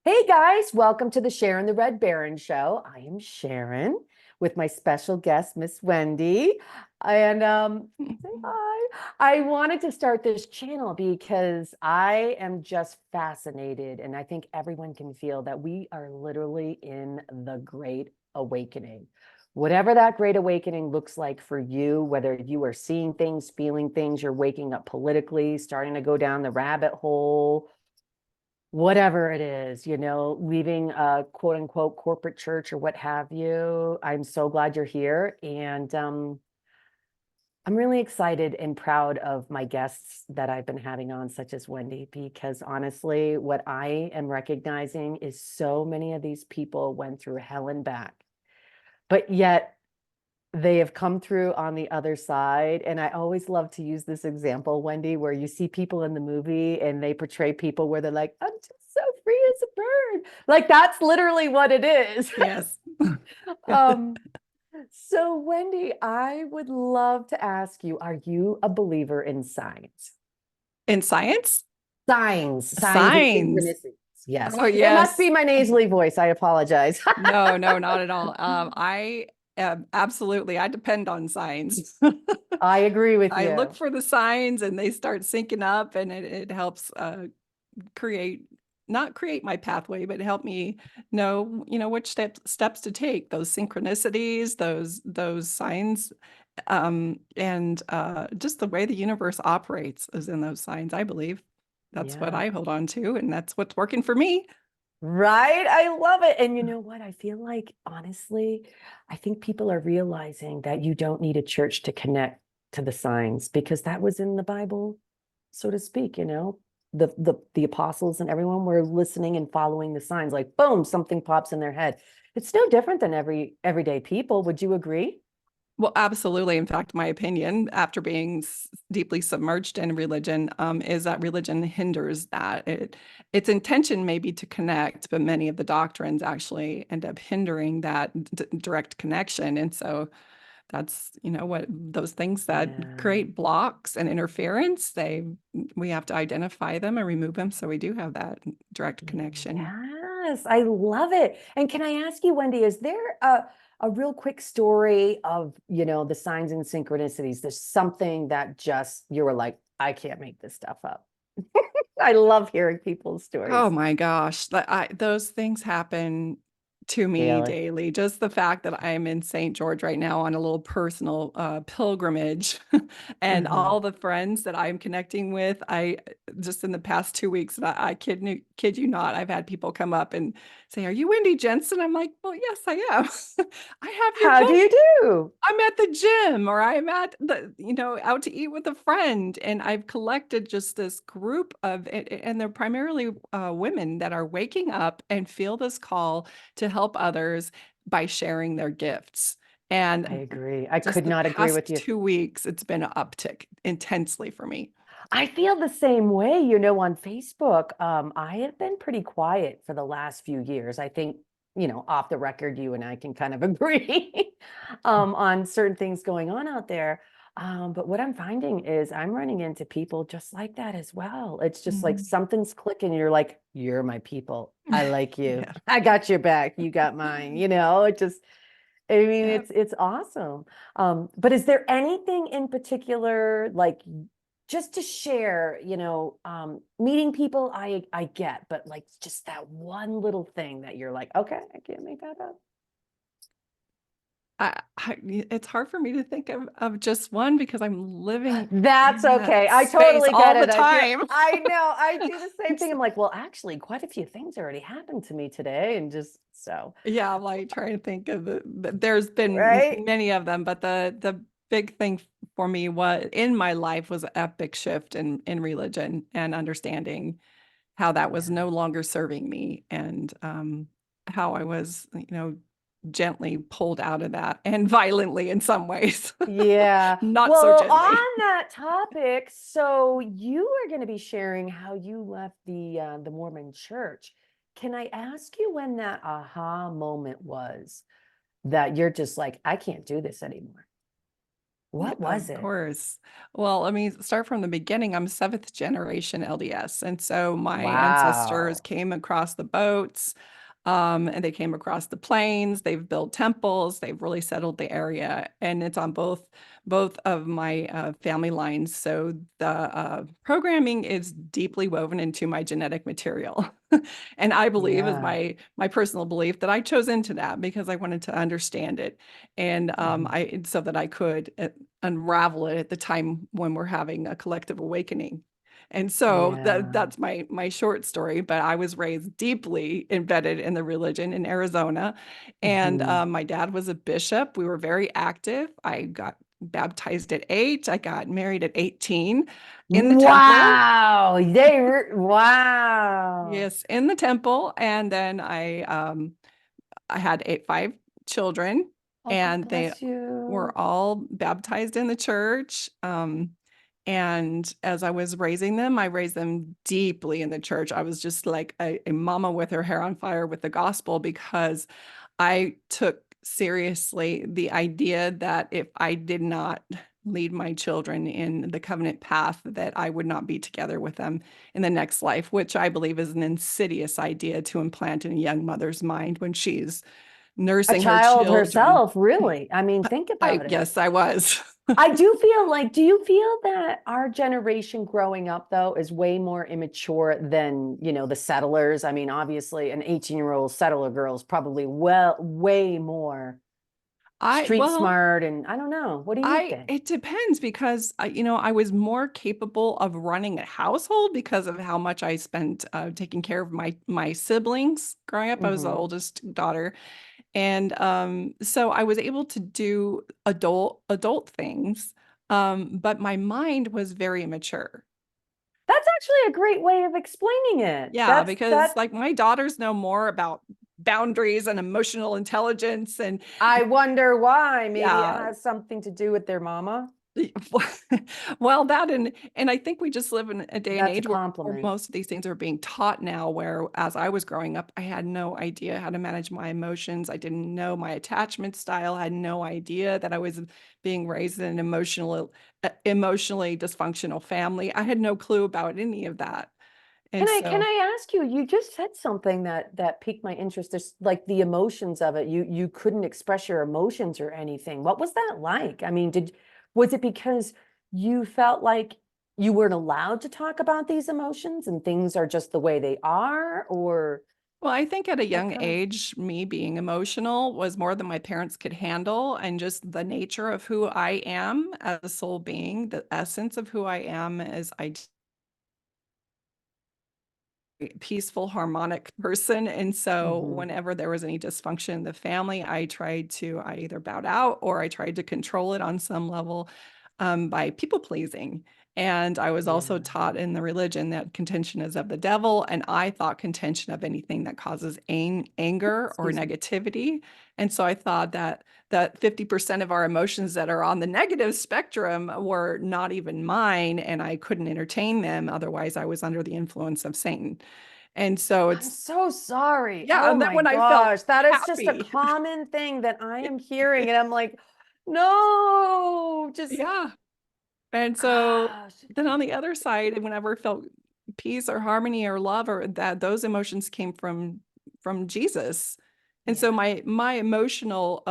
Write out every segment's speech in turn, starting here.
Hey guys, welcome to the Sharon the Red Baron show. I am Sharon with my special guest, Miss Wendi. And say hi. I wanted to start this channel because I am just fascinated, and I think everyone can feel that we are literally in the Great Awakening. Whatever that Great Awakening looks like for you, whether you are seeing things, feeling things, you're waking up politically, starting to go down the rabbit hole, whatever it is, leaving a quote unquote corporate church or what have you. I'm so glad you're here. And I'm really excited and proud of my guests that I've been having on, such as Wendi, because honestly, what I am recognizing is so many of these people went through hell and back, but yet they have come through on the other side. And I always love to use this example, Wendi, where you see people in the movie and they portray people where they're like, I'm just so free as a bird. Like that's literally what it is. Yes. um, so Wendi, I would love to ask you, are you a believer in signs? In science? Signs and Signs. synchronicities. Yes. Oh, It must be yes. my nasally voice. I apologize. No, no, not at all. I absolutely, I depend on signs. I agree with I look you. for the signs and they start syncing up and it helps create, not create my pathway, but help me know, which steps to take, those synchronicities, those signs, and just the way the universe operates is in those signs, I believe. That's what Yeah. I hold on to, and that's what's working for me. Right? I love it. And you know what? I feel like, honestly, I think people are realizing that you don't need a church to connect to the signs because that was in the Bible, so to speak, The apostles and everyone were listening and following the signs, like boom, something pops in their head. It's no different than everyday people. Would you agree? Well, absolutely. In fact, my opinion, after being deeply submerged in religion, is that religion hinders that. Its intention may be to connect, but many of the doctrines actually end up hindering that direct connection. And so that's, what those things that Yeah. create blocks and interference, we have to identify them and remove them so we do have that direct connection. Yes, I love it. And can I ask you, Wendi, is there a real quick story of, the signs and synchronicities? There's something that just you were like, I can't make this stuff up. I love hearing people's Oh stories. my gosh, those things happen to me Daily. daily. Just the fact that I'm in St. George right now on a little personal pilgrimage, and Uh-huh. all the friends that I'm connecting with, I just in the past 2 weeks, and I kid you not, I've had people come up and say, "Are you Wendy Jensen?" I'm like, "Well, yes, I am. I have your How do book. you do? I'm at the gym or I'm at out to eat with a friend." And I've collected just this group of, and they're primarily women that are waking up and feel this call to help others by sharing their gifts. I And agree. I just could the not agree with past you. 2 weeks, it's been an uptick intensely for me. I feel the same way, on Facebook. I have been pretty quiet for the last few years. I think, off the record, you and I can kind of agree on certain things going on out there. But what I'm finding is I'm running into people just like that as well. It's just like Mhm. something's clicking. You're like, you're my people. I like you. Yeah. I got your back. You got mine. It just, I mean, Yeah. it's awesome. But is there anything in particular, like just to share, meeting people I get, but like just that one little thing that you're like, okay, I can't make that up. It's hard for me to think of just one because I'm living That's in that okay. I space totally all get the it. time. I know, I do the same thing. I'm like, well, actually, quite a few things already happened to me today, and just so, Yeah, I'm like trying to think of there's been right? many of them, but the big thing for me was in my life was an epic shift in religion and understanding how that was Yeah. no longer serving me, and how I was, gently pulled out of that and violently in some ways, Yeah. not so Well, gently. on that topic, so you are going to be sharing how you left the Mormon church. Can I ask you when that aha moment was that you're just like, I can't do this anymore? What was Of it? course. Well, let me start from the beginning. I'm seventh generation LDS. And so my ancestors Wow. came across the boats, and they came across the plains. They've built temples. They've really settled the area. And it's on both of my family lines. So the programming is deeply woven into my genetic material. And I believe, is Yeah. my personal belief, that I chose into that because I wanted to understand it, and Mhm. I so that I could unravel it at the time when we're having a collective awakening. And so Yeah. that's my short story. But I was raised deeply embedded in the religion in Arizona, and Mhm. my dad was a bishop. We were very active. I got baptized at 8. I got married at 18 in the temple. Wow. Wow. Yes, in the temple. And then I had 5 children, Oh, God and they bless you. were all baptized in the church. And as I was raising them, I raised them deeply in the church. I was just like a mama with her hair on fire with the gospel, because I took seriously the idea that if I did not lead my children in the covenant path, that I would not be together with them in the next life, which I believe is an insidious idea to implant in a young mother's mind when she's A nursing her child children. herself, really. I mean, think I about it. guess I was. I do feel like, do you feel that our generation growing up, though, is way more immature than, the settlers? I mean, obviously, an 18-year-old settler girl is probably way more I street well, smart. And I don't know. What do you think? it depends, because I was more capable of running a household because of how much I spent taking care of my siblings growing up. I was the Hmm. oldest daughter, and so I was able to do adult things, but my mind was very immature. That's actually a great way of explaining it. Yeah, That's because that. like my daughters know more about boundaries and emotional intelligence, and I wonder why. Maybe it yeah. has something to do with their mama. Well, that, and I think we just live in a day and That's a age where compliment. most of these things are being taught now, where as I was growing up, I had no idea how to manage my emotions. I didn't know my attachment style. I had no idea that I was being raised in an emotionally dysfunctional family. I had no clue about any of that. And Can so, I ask you, you just said something that piqued my interest. There's like the emotions of it. You couldn't express your emotions or anything. What was that like? I mean, was it because you felt like you weren't allowed to talk about these emotions and things are just the way they are? Or well, I think at a what young kind of age, me being emotional was more than my parents could handle, and just the nature of who I am as a soul being, the essence of who I am as I peaceful, harmonic person. And so Mhm. whenever there was any dysfunction in the family, I either bowed out or I tried to control it on some level, by people pleasing. And I was also Yeah. taught in the religion that contention is of the devil. And I thought contention of anything that causes anger or Excuse me. negativity. And so I thought that 50% of our emotions that are on the negative spectrum were not even mine, and I couldn't entertain them. Otherwise, I was under the influence of Satan. And so I'm it's, so sorry. yeah. Oh And then my when I felt gosh. That is just a happy, common thing that I am hearing. And I'm like, no, just yeah. And so gosh. then on the other side, whenever I felt peace or harmony or love, or that, those emotions came from Jesus. And so Yeah. my emotional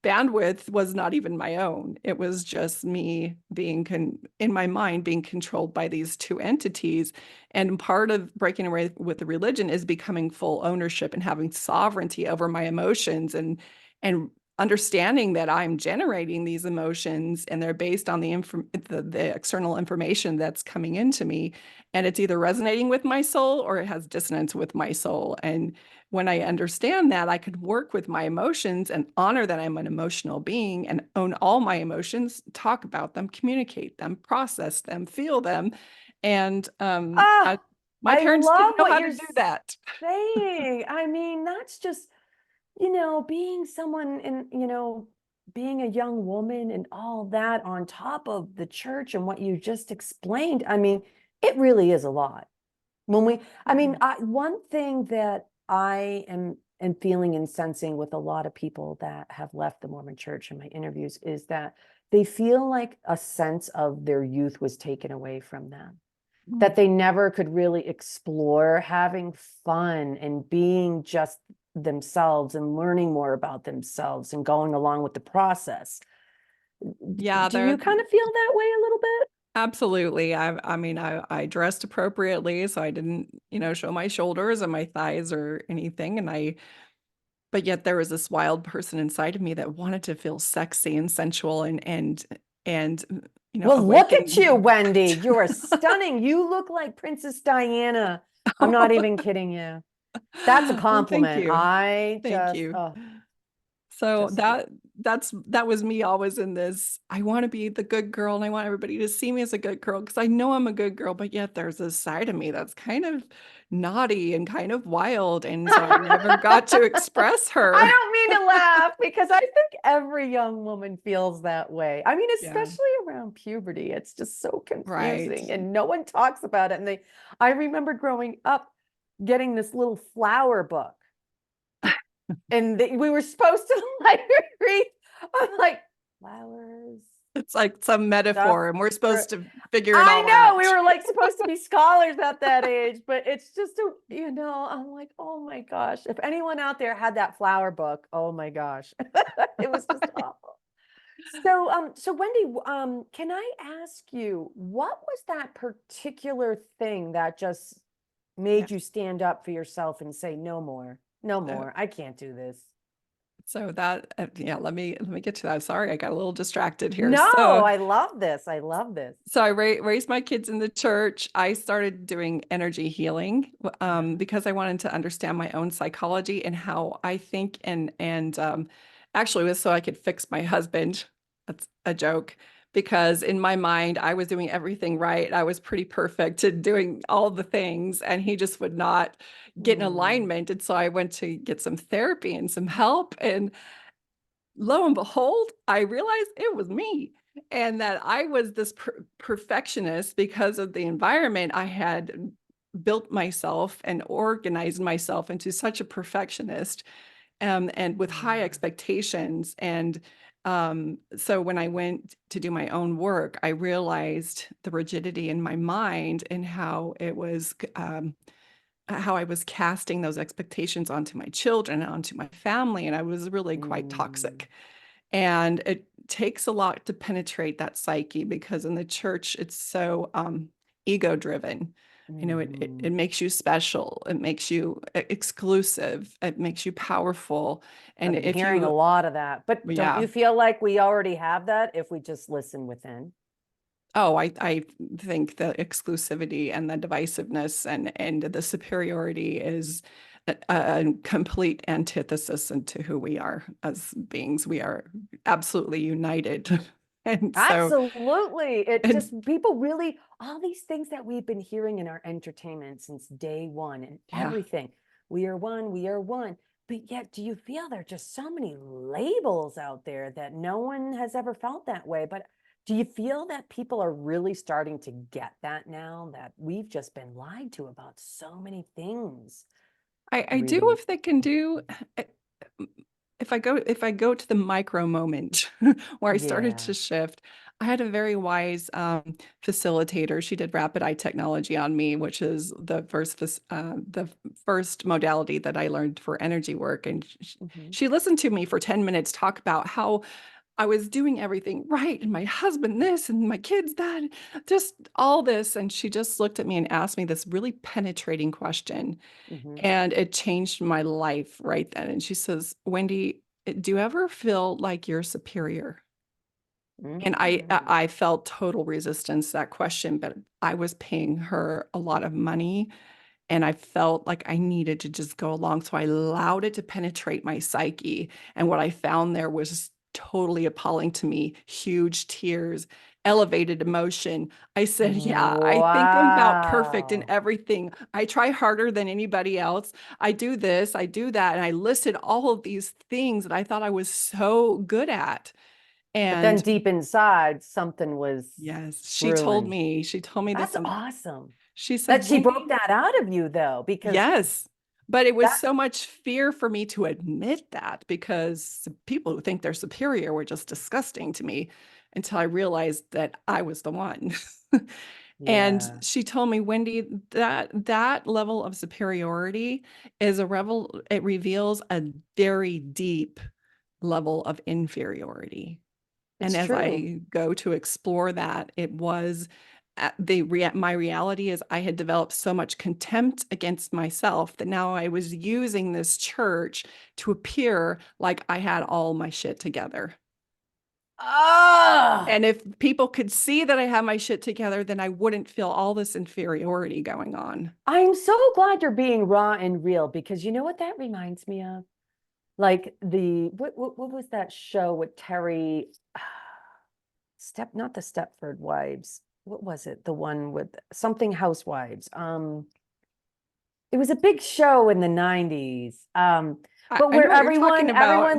bandwidth was not even my own. It was just me being in my mind being controlled by these two entities. And part of breaking away with the religion is becoming full ownership and having sovereignty over my emotions, and understanding that I'm generating these emotions and they're based on the external information that's coming into me, and it's either resonating with my soul or it has dissonance with my soul. And when I understand that, I could work with my emotions and honor that I'm an emotional being and own all my emotions, talk about them, communicate them, process them, feel them. And Ah, my I parents love didn't know what how you're to do that. saying. I mean, that's just, being someone in, being a young woman and all that on top of the church and what you just explained. I mean, it really is a lot. I mean, one thing that I am feeling and sensing with a lot of people that have left the Mormon church in my interviews is that they feel like a sense of their youth was taken away from them, Mm. that they never could really explore having fun and being just themselves and learning more about themselves and going along with the process. Yeah, Do you kind of feel that way a little bit? absolutely. I mean, I dressed appropriately, so I didn't, show my shoulders and my thighs or anything. But yet there was this wild person inside of me that wanted to feel sexy and sensual and Well, look at you, awaken. Wendi. You are stunning. You look like Princess Diana. I'm not even kidding you. That's a Well, thank compliment. you. I Thank just, you. oh, So just, that was me always in this. I want to be the good girl and I want everybody to see me as a good girl because I know I'm a good girl, but yet there's this side of me that's kind of naughty and kind of wild. And so I never got to express I her. don't mean to laugh because I think every young woman feels that way. I mean, Yeah, especially around puberty, it's just so right. confusing and no one talks about it. I remember growing up getting this little flower book and we were supposed to like read, I'm like, flowers, It's like some stuff. metaphor, and we're For, supposed to figure it I all know we out. were like supposed to be scholars at that age, but it's just I'm like, oh my gosh, if anyone out there had that flower book, oh my gosh, it was just awful. So Wendi, can I ask you, what was that particular thing that just made Yes. you stand up for yourself and say, no more, no So, more, I can't do this? so that yeah, let me get to that. Sorry, I got a little distracted here. No, So I love this. I love this. so I raised my kids in the church. I started doing energy healing because I wanted to understand my own psychology and how I think and actually it was so I could fix my husband. That's a joke because in my mind I was doing everything right. I was pretty perfect at doing all the things and he just would not get in Mm, alignment. And so I went to get some therapy and some help and lo and behold, I realized it was me and that I was this perfectionist because of the environment I had built myself and organized myself into such a perfectionist and with high yeah. expectations. And so when I went to do my own work, I realized the rigidity in my mind and how I was casting those expectations onto my children, onto my family, and I was really quite Mm, toxic. And it takes a lot to penetrate that psyche because in the church, it's so ego driven. It mhm. makes you special, it makes you exclusive, it makes you powerful. And I've been if hearing a you, lot of that, but don't yeah, you feel like we already have that if we just listen within? oh, I think the exclusivity and the divisiveness and the superiority is a complete antithesis into who we are as beings. We are absolutely united. And so, Absolutely. It and just, people really, all these things that we've been hearing in our entertainment since day one and yeah, everything. We are one, we are one. But yet, do you feel there are just so many labels out there that no one has ever felt that way? But do you feel that people are really starting to get that now that we've just been lied to about so many things? I do Reading. if they can do eh, if I go to the micro moment where I started Yeah. to shift, I had a very wise facilitator. She did rapid eye technology on me, which is the first modality that I learned for energy work. And Hmm. she listened to me for 10 minutes talk about how I was doing everything right, and my husband this, and my kids that, just all this. And she just looked at me and asked me this really penetrating question. Hmm. And it changed my life right then. And she says, Wendi, do you ever feel like you're superior? And Mm. I felt total resistance to that question, but I was paying her a lot of money and I felt like I needed to just go along. So I allowed it to penetrate my psyche. And what I found there was totally appalling to me: huge tears, elevated emotion. I said, yeah, I think I'm about perfect in Wow. everything. I try harder than anybody else. I do this, I do that. And I listed all of these things that I thought I was so good at. But then And deep inside, something was yes, brewing. she told me That's this. awesome She that said, she broke Wendy, that out of you, though, because yes. But it was that's, so much fear for me to admit that because people who think they're superior were just disgusting to me. until I realized that I was the one. And Yeah. she told me, Wendy, that level of superiority is it reveals a very deep level of inferiority. And It's as true. I go to explore that, it was my reality is I had developed so much contempt against myself that now I was using this church to appear like I had all my shit together. Ah, And if people could see that I had my shit together, then I wouldn't feel all this inferiority going on. I'm so glad you're being raw and real because you know what that reminds me of? Like what was that show with Terry not the Stepford Wives. What was it? The one with something Housewives. It was a big show in the 90s. But I where know what you're talking about.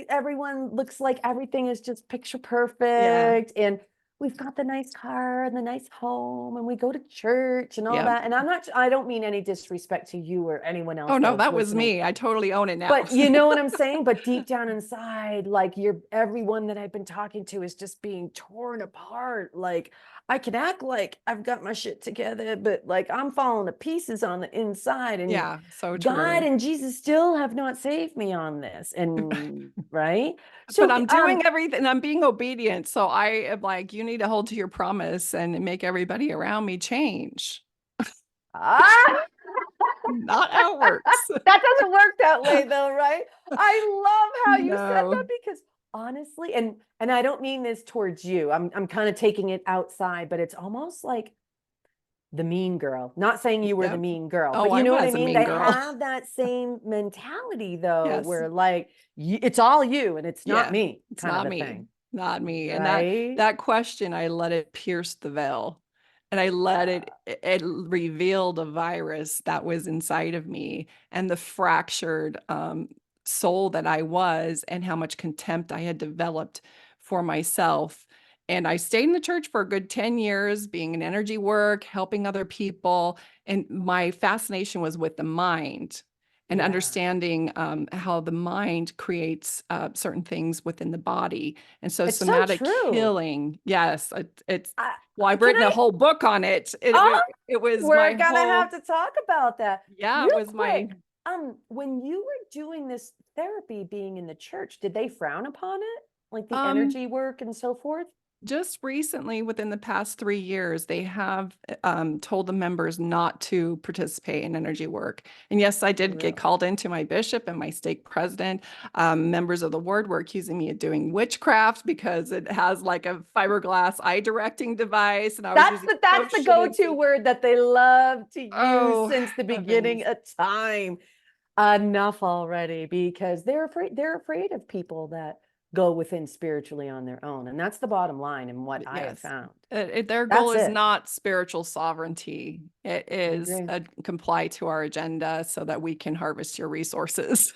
everyone looks like everything is just picture Yeah. perfect. And we've got the nice car and the nice home, and we go to church and all Yeah. that. And I don't mean any disrespect to you or anyone Oh else no, that's that was listening. me. I totally own it now. But you know what I'm saying? But deep down inside, like everyone that I've been talking to is just being torn apart. Like I can act like I've got my shit together, but like I'm falling to pieces on the inside. And Yeah, so God true. and Jesus still have not saved me on this. And right. But So I'm doing everything. I'm being obedient. So I am like, you need to hold to your promise and make everybody around me change. ah, Not how it works. that doesn't work that way though, right? I love how you said that No. because honestly, and I don't mean this towards you. I'm kind of taking it outside, but it's almost like the mean girl. Not saying you were the Yep. mean girl, Oh, but you I know what I was a mean? mean They girl. have that same mentality though, Yes. where like it's all you and it's not Yeah. me It's kind of not a me. thing. Not me. And Right? that question, I let it pierce the veil. And I let it reveal the virus that was inside of me and the fractured soul that I was and how much contempt I had developed for myself. And I stayed in the church for a good 10 years, being in energy work, helping other people. And my fascination was with the mind and Yeah. understanding how the mind creates certain things within the body. And so It's so somatic true. healing, yes, it's I, well, I've can written a I whole book on it. oh, It was we're my gonna have whole, to talk about that yeah, it real was my, quick. When you were doing this therapy being in the church, did they frown upon it? Like the um, energy work and so forth? just recently, within the past 3 years, they have told the members not to participate in energy work. And yes, I did get Really? called into my bishop and my stake president. Members of the ward were accusing me of doing witchcraft because it has like a fiberglass eye directing device, and I was using That's the potions. go-to word that they love to use Oh, since the beginning heavens. of time. Enough already because they're afraid of people that go within spiritually on their own. And that's the bottom line and what I have Yes. found. Their goal That's is it. not spiritual sovereignty. It I is agree. comply to our agenda so that we can harvest your resources.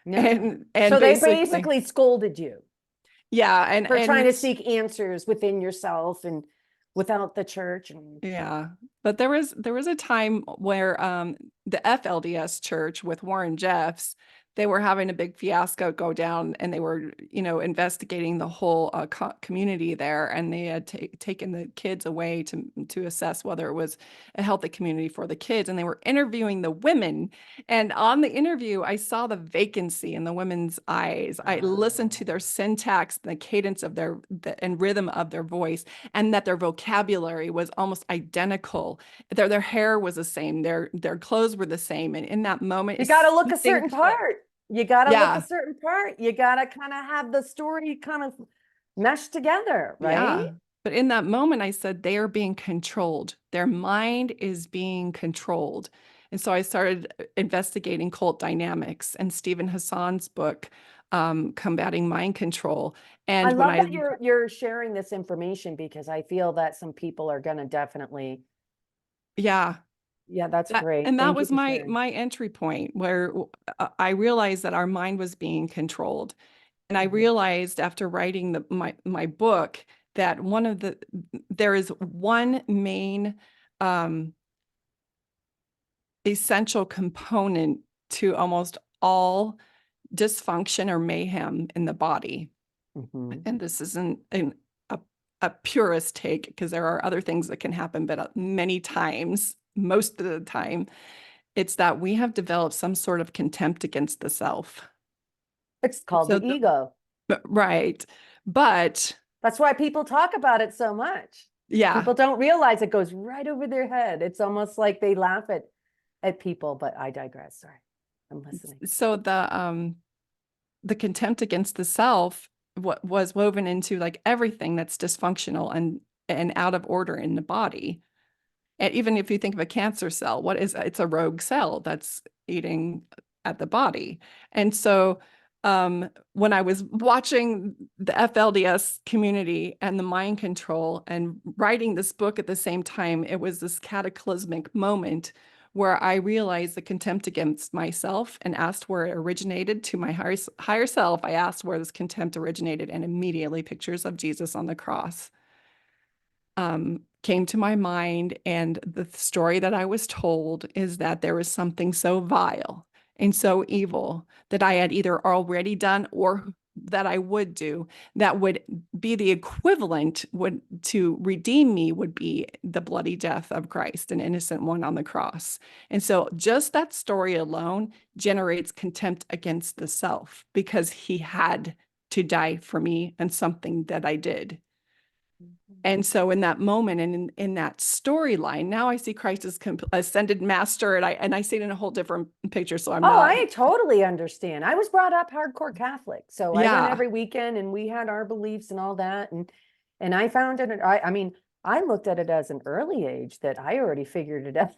Yeah. And So they basically, basically scolded you yeah, for and trying to it's seek answers within yourself and without the church. And yeah. But there was a time where the FLDS church with Warren Jeffs, they were having a big fiasco go down, and they were, investigating the whole community there, and they had taken the kids away to assess whether it was a healthy community for the kids, and they were interviewing the women. And on the interview, I saw the vacancy in the women's eyes. I listened to their syntax, the cadence of and rhythm of their voice, and that their vocabulary was almost identical. Their hair was the same, their clothes were the same, and in that moment, you got to look a something certain clicked. part. You got to look a Yeah, certain part. You got to kind of have the story kind of meshed together, right? yeah. But in that moment, I said they are being controlled. Their mind is being controlled. And so I started investigating cult dynamics and Stephen Hassan's book, Combating Mind Control. I And when love I, that you're sharing this information because I feel that some people are going to definitely, yeah, yeah, that's great. and that Thank you was for my sharing. my entry point where I realized that our mind was being controlled. And I Mhm. realized after writing my book that there is one main um, essential component to almost all dysfunction or mayhem in the body. Mhm. and this isn't a purist take because there are other things that can happen, but many times, most of the time, it's that we have developed some sort of contempt against the self. It's called So the ego. right. But That's why people talk about it so much. yeah, People don't realize it goes right over their head. It's almost like they laugh at people, but I digress. Sorry. I'm listening. so the contempt against the self what was woven into like everything that's dysfunctional and out of order in the body. And even if you think of a cancer cell, what is it's a rogue cell that's eating at the body. And so when I was watching the FLDS community and the mind control and writing this book at the same time, it was this cataclysmic moment where I realized the contempt against myself and asked where it originated to my higher self. I asked where this contempt originated, and immediately pictures of Jesus on the cross came to my mind. And the story that I was told is that there was something so vile and so evil that I had either already done or that I would do that would be the equivalent would to redeem me would be the bloody death of Christ, an innocent one on the cross. And so just that story alone generates contempt against the self because he had to die for me and something that I did. And so in that moment and in that storyline, now I see Christ as ascended master, and I see it in a whole different picture. So I'm Oh, not, I totally understand. I was brought up hardcore Catholic, so I went yeah, every weekend and we had our beliefs and all that. And I found it, I mean, I looked at it as an early age that I already figured it out.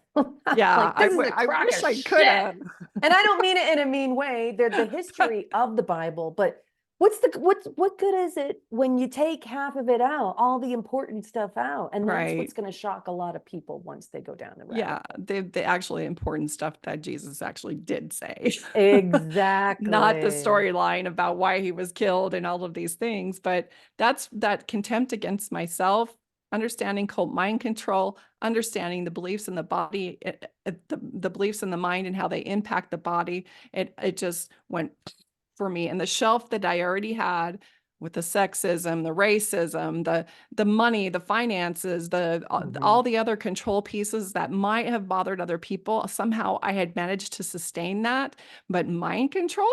yeah. Like, this is a I crock wish of I could shit. have. And I don't mean it in a mean way. They're the history of the Bible, but what good is it when you take half of it out, all the important stuff out? And that's Right. what's going to shock a lot of people once they go down the rabbit Yeah, hole. the actually important stuff that Jesus actually did say. Not the Exactly. storyline about why he was killed and all of these things, but that's that contempt against myself, understanding cult mind control, understanding the beliefs in the body, the beliefs in the mind and how they impact the body. It just went for me. And the shelf that I already had with the sexism, the racism, the money, the finances, all the other control pieces that might have bothered other people. Somehow I had managed to sustain that, but mind control,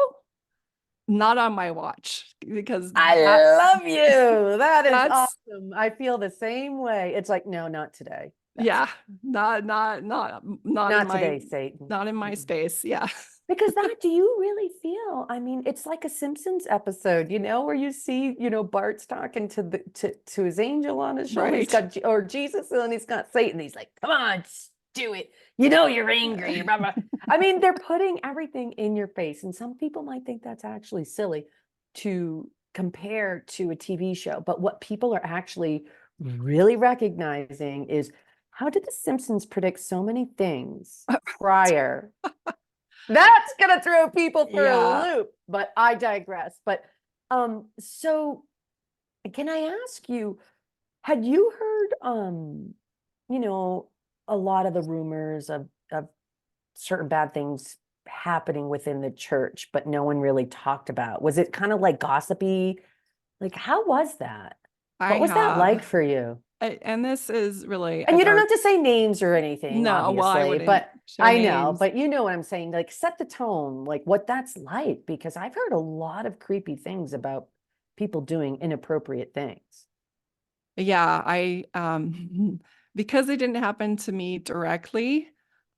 not on my watch because I love you. That is that's awesome. I feel the same way. It's like, no, not today. That's yeah, not in not my today, Satan. not in my Mm. space. Yeah. Because that, do you really feel? I mean, it's like a Simpsons episode, where you see, Bart's talking to his angel on his shoulder. He's Right. got or Jesus, and he's got Satan. He's like, "Come on, do it. You're angry." Blah, blah. I mean, they're putting everything in your face, and some people might think that's actually silly to compare to a TV show. But what people are actually really recognizing is how did the Simpsons predict so many things prior? That's gonna throw people for a Yeah. loop, but I digress. But so can I ask you, had you heard you know, a lot of the rumors of certain bad things happening within the church, but no one really talked about? Was it kind of like gossipy? Like, how was that? I What was that have. like for you? And this is really And a you don't have dark. to say names or anything, No, well, I obviously, wouldn't but share I know, names. but you know what I'm saying, like set the tone, like what that's like, because I've heard a lot of creepy things about people doing inappropriate things. Yeah, I because it didn't happen to me directly,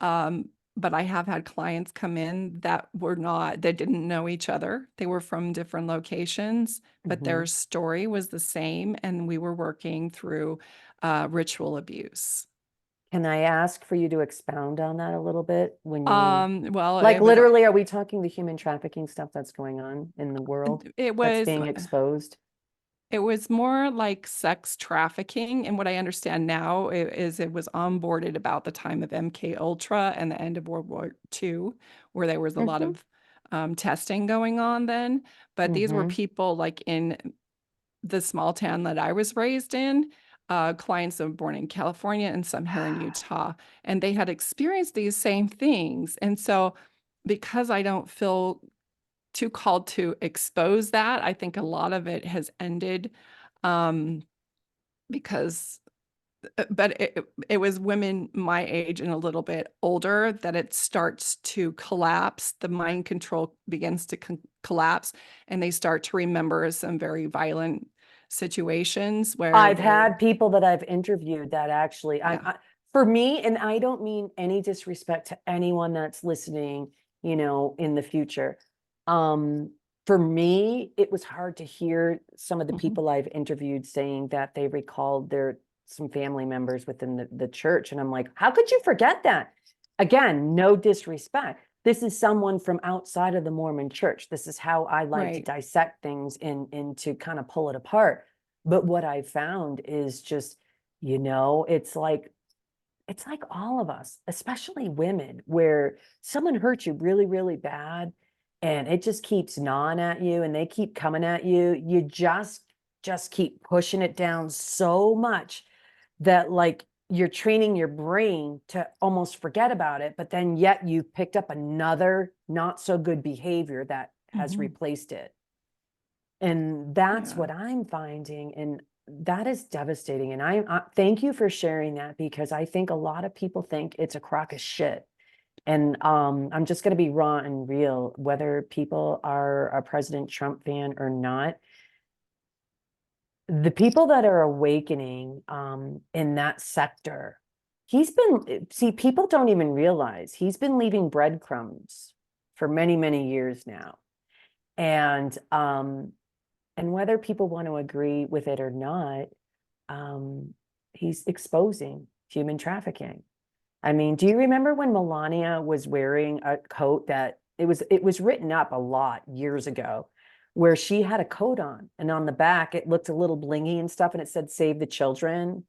but I have had clients come in that didn't know each other. They were from different locations, but their Mhm. story was the same, and we were working through ritual abuse. Can I ask for you to expound on that a little bit when you mean, Well, like literally, are we talking the human trafficking stuff that's going on in the world it that's was being exposed? It was more like sex trafficking, and what I understand now is it was onboarded about the time of MK Ultra and the end of World War II, where there was a lot Mm-hmm. of testing going on then. But these were Mm-hmm. people like in the small town that I was raised in, clients that were born in California and some here in Utah, and they had experienced these same things. And so, because I don't feel too called to expose that. I think a lot of it has ended because but it was women my age and a little bit older that it starts to collapse. The mind control begins to collapse, and they start to remember some very violent situations where I've they, had people that I've interviewed that actually, yeah. for me, and I don't mean any disrespect to anyone that's listening, in the future. Um, for me, it was hard to hear some of the Mhm. people I've interviewed saying that they recalled some family members within the church. And I'm like, how could you forget that? Again, no disrespect. This is someone from outside of the Mormon church. This is how I like to Right. dissect things and to kind of pull it apart. But what I found is just, it's like all of us, especially women, where someone hurts you really, really bad and it just keeps gnawing at you and they keep coming at you. You just keep pushing it down so much that like you're training your brain to almost forget about it, but then yet you've picked up another not so good behavior that has Mhm. replaced it. And that's Yeah. what I'm finding. And that is devastating. And I thank you for sharing that because I think a lot of people think it's a crock of shit. And I'm just going to be raw and real, whether people are a President Trump fan or not. The people that are awakening in that sector, see, people don't even realize he's been leaving breadcrumbs for many, many years now. And whether people want to agree with it or not, he's exposing human trafficking. I mean, do you remember when Melania was wearing a coat that it was written up a lot years ago, where she had a coat on and on the back it looked a little blingy and stuff and it said save the children.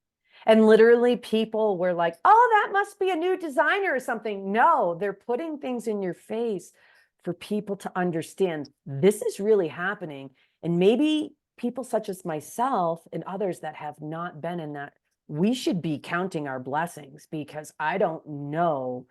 And literally people were like, "Oh, that must be a new designer or something." No, they're putting things in your face for people to understand this is really happening. And maybe people such as myself and others that have not been in that, we should be counting our blessings because I don't know.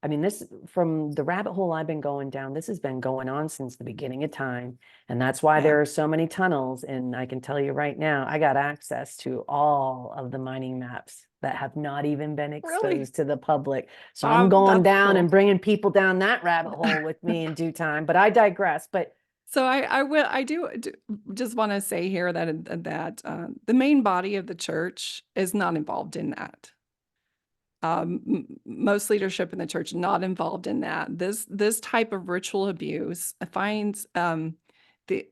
I mean, this from the rabbit hole I've been going down, this has been going on since the beginning of time. And that's why Yeah. there are so many tunnels. And I can tell you right now, I got access to all of the mining maps that have not even been Really? exposed to the public. So I'm going That's down and cool. bringing people down that rabbit hole with me in due time. But I digress. But So I do just want to say here that the main body of the church is not involved in that. Most leadership in the church not involved in that. This type of ritual abuse finds the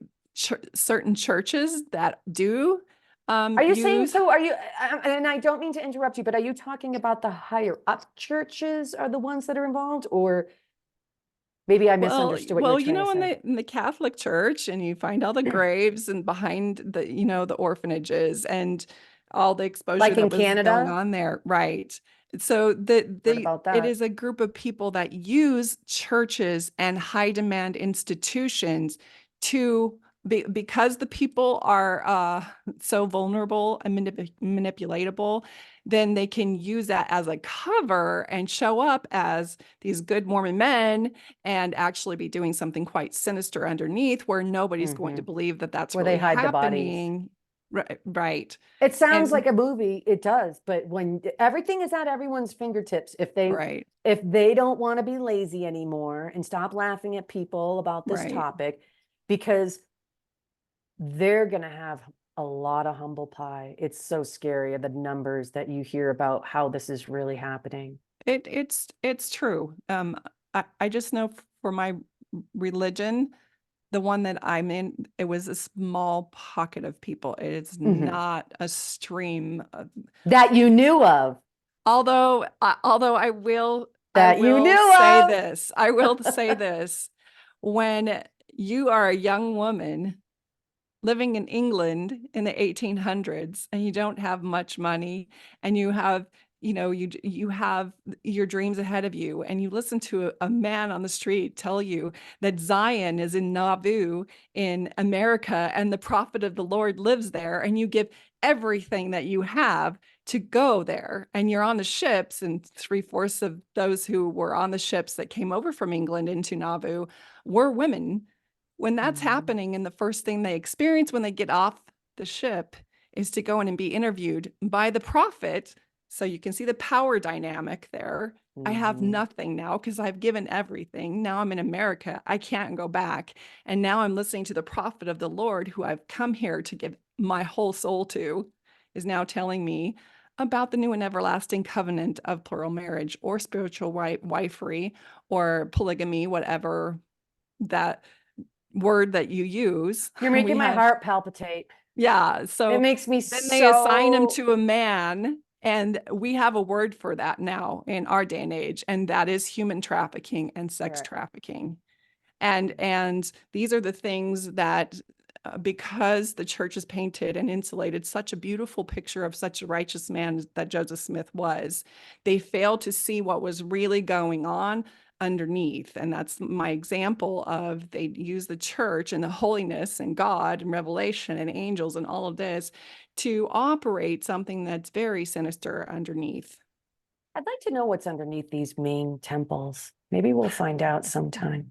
certain churches that do are you saying, use. so are you, and I don't mean to interrupt you, but are you talking about the higher up churches are the ones that are involved? Or maybe I misunderstood what you were You trying to know, say. in the Catholic Church, and you find all the graves and behind the, the orphanages and all the exposure Like in that was going Canada, on there, right? So heard about it that. is a group of people that use churches and high demand institutions to because the people are so vulnerable and manipulatable, then they can use that as a cover and show up as these good Mormon men and actually be doing something quite sinister underneath where nobody's going to Hmm. believe that that's Where they really hide the bodies. happening. Right, right. It sounds And like a movie. It does, but when everything is at everyone's fingertips, right, if they don't want to be lazy anymore and stop laughing at people about this right. topic, because they're going to have a lot of humble pie. It's so scary, the numbers that you hear about how this is really happening. It's true. I just know for my religion, the one that I'm in, it was a small pocket of people. It is Mhm. not a stream of, That you knew of, although I that you will knew say of. this. I will say this. When you are a young woman living in England in the 1800s and you don't have much money and you have you have your dreams ahead of you and you listen to a man on the street tell you that Zion is in Nauvoo in America and the prophet of the Lord lives there and you give everything that you have to go there and you're on the ships and three-fourths of those who were on the ships that came over from England into Nauvoo were women When that's Mhm. happening, and the first thing they experience when they get off the ship is to go in and be interviewed by the prophet. So you can see the power dynamic there. I have Mhm. nothing now because I've given everything. Now I'm in America. I can't go back. And now I'm listening to the prophet of the Lord, who I've come here to give my whole soul to, is now telling me about the new and everlasting covenant of plural marriage or spiritual wifery or polygamy, whatever that word that you use. You're We making my have, heart palpitate. yeah. It So makes me then they assign him so. to a man, and we have a word for that now in our day and age, and that is human trafficking and sex Right. trafficking. And these are the things that, because the church has painted and insulated such a beautiful picture of such a righteous man that Joseph Smith was, they failed to see what was really going on underneath. And that's my example of, they use the church and the holiness and God and revelation and angels and all of this to operate something that's very sinister underneath. I'd like to know what's underneath these main temples. Maybe we'll find out sometime.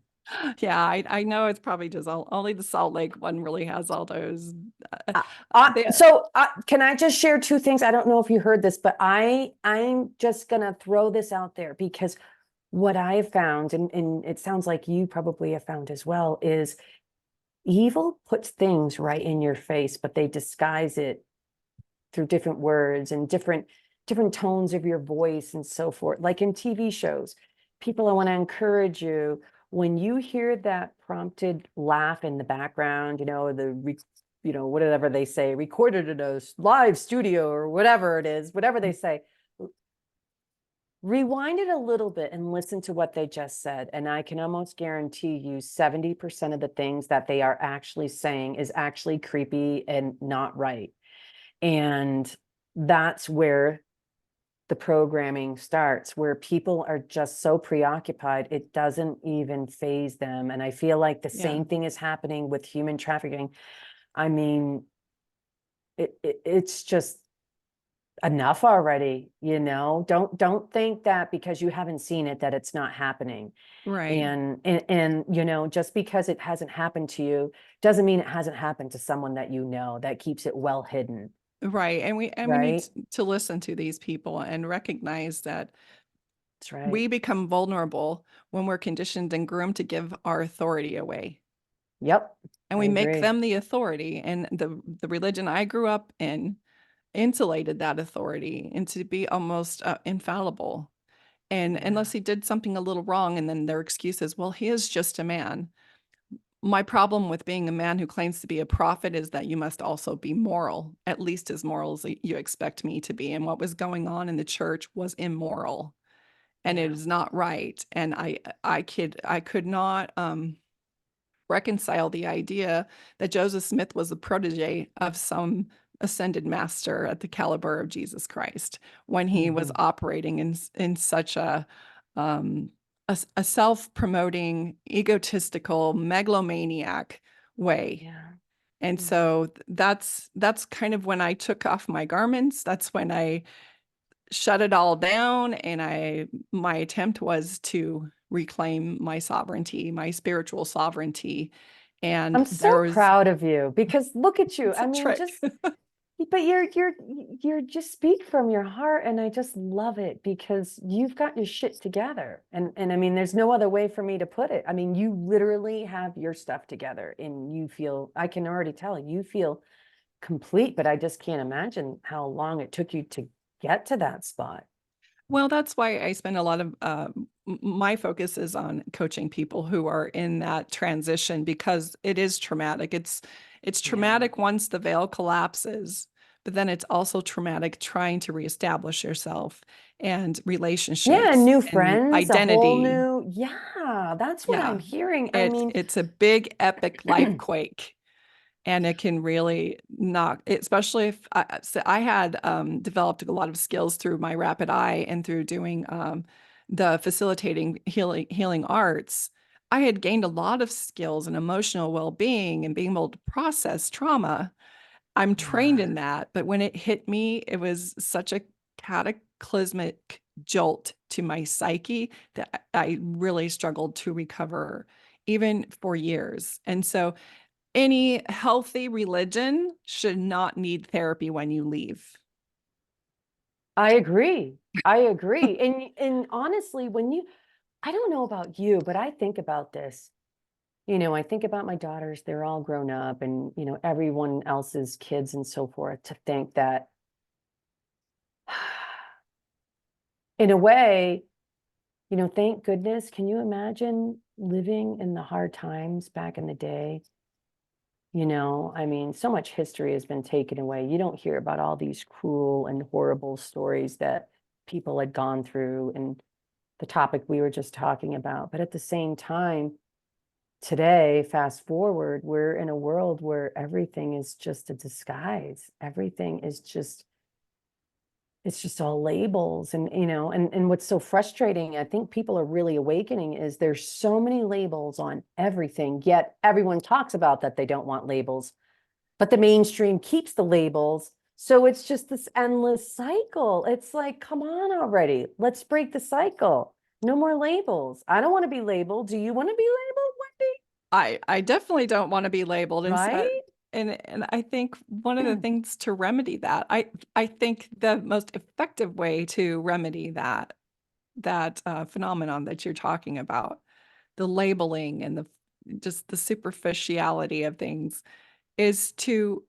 Yeah, I know it's probably just only the Salt Lake one really has all those. Uh, they, Can I just share two things? I don't know if you heard this, but I'm just gonna throw this out there because what I've found, and it sounds like you probably have found as well, is evil puts things right in your face, but they disguise it through different words and different tones of your voice and so forth. Like in TV shows, people, I want to encourage you, when you hear that prompted laugh in the background, whatever they say, recorded in a live studio or whatever it is, whatever they say, rewind it a little bit and listen to what they just said. And I can almost guarantee you 70% of the things that they are actually saying is actually creepy and not right. And that's where the programming starts, where people are just so preoccupied, it doesn't even faze them. And I feel like the yeah. same thing is happening with human trafficking. I mean, it's just enough already, don't think that because you haven't seen it that it's not happening. Right. And just because it hasn't happened to you doesn't mean it hasn't happened to someone that that keeps it well hidden. Right. And we need Right. to listen to these people and recognize that That's right. we become vulnerable when we're conditioned and groomed to give our authority away. Yep. And I we make agree. them the authority. And the religion I grew up in insulated that authority into be almost infallible. And Yeah. unless he did something a little wrong, and then their excuse is, well, he is just a man. My problem with being a man who claims to be a prophet is that you must also be moral, at least as moral as you expect me to be. And what was going on in the church was immoral, and it Yeah. is not right. And I could not reconcile the idea that Joseph Smith was a protege of some ascended master at the caliber of Jesus Christ when he was Mhm. operating in such um, a self-promoting, egotistical, megalomaniac way. Yeah. And Mhm. so that's kind of when I took off my garments. That's when I shut it all down, and my attempt was to reclaim my sovereignty, my spiritual sovereignty. And I'm so there was proud of you because look at you. it's I a mean, trick. just but you're just speak from your heart, and I just love it because you've got your shit together. And I mean, there's no other way for me to put it. I mean, you literally have your stuff together and I can already tell you feel complete, but I just can't imagine how long it took you to get to that spot. Well, that's why I spend a lot of my focus is on coaching people who are in that transition, because it is traumatic. It's Yeah. traumatic once the veil collapses, but then it's also traumatic trying to reestablish yourself and Yeah, relationships new and friends, a whole identity. new, yeah, that's what I'm Yeah, hearing. I it's mean, it's a big epic life quake, and it can really knock, especially if I had developed a lot of skills through my rapid eye and through doing the facilitating healing arts. I had gained a lot of skills in emotional well-being and being able to process trauma. I'm trained yeah. in that, but when it hit me, it was such a cataclysmic jolt to my psyche that I really struggled to recover even for years. And so any healthy religion should not need therapy when you leave. I agree. I agree. And honestly, I don't know about you, but I think about this. I think about my daughters, they're all grown up and, everyone else's kids and so forth, to think that in a way, thank goodness, can you imagine living in the hard times back in the day? I mean, so much history has been taken away. You don't hear about all these cruel and horrible stories that people had gone through and the topic we were just talking about. But at the same time, today, fast forward, we're in a world where everything is just a disguise. Everything is just, it's just all labels. And what's so frustrating, I think people are really awakening, is there's so many labels on everything, yet everyone talks about that they don't want labels, but the mainstream keeps the labels. So it's just this endless cycle. It's like, come on already. Let's break the cycle. No more labels. I don't want to be labeled. Do you want to be labeled, Wendy? I definitely don't want to be labeled. And so, Right? and I think one of the things to remedy that, I think the most effective way to remedy that phenomenon that you're talking about, the labeling and the just the superficiality of things, is to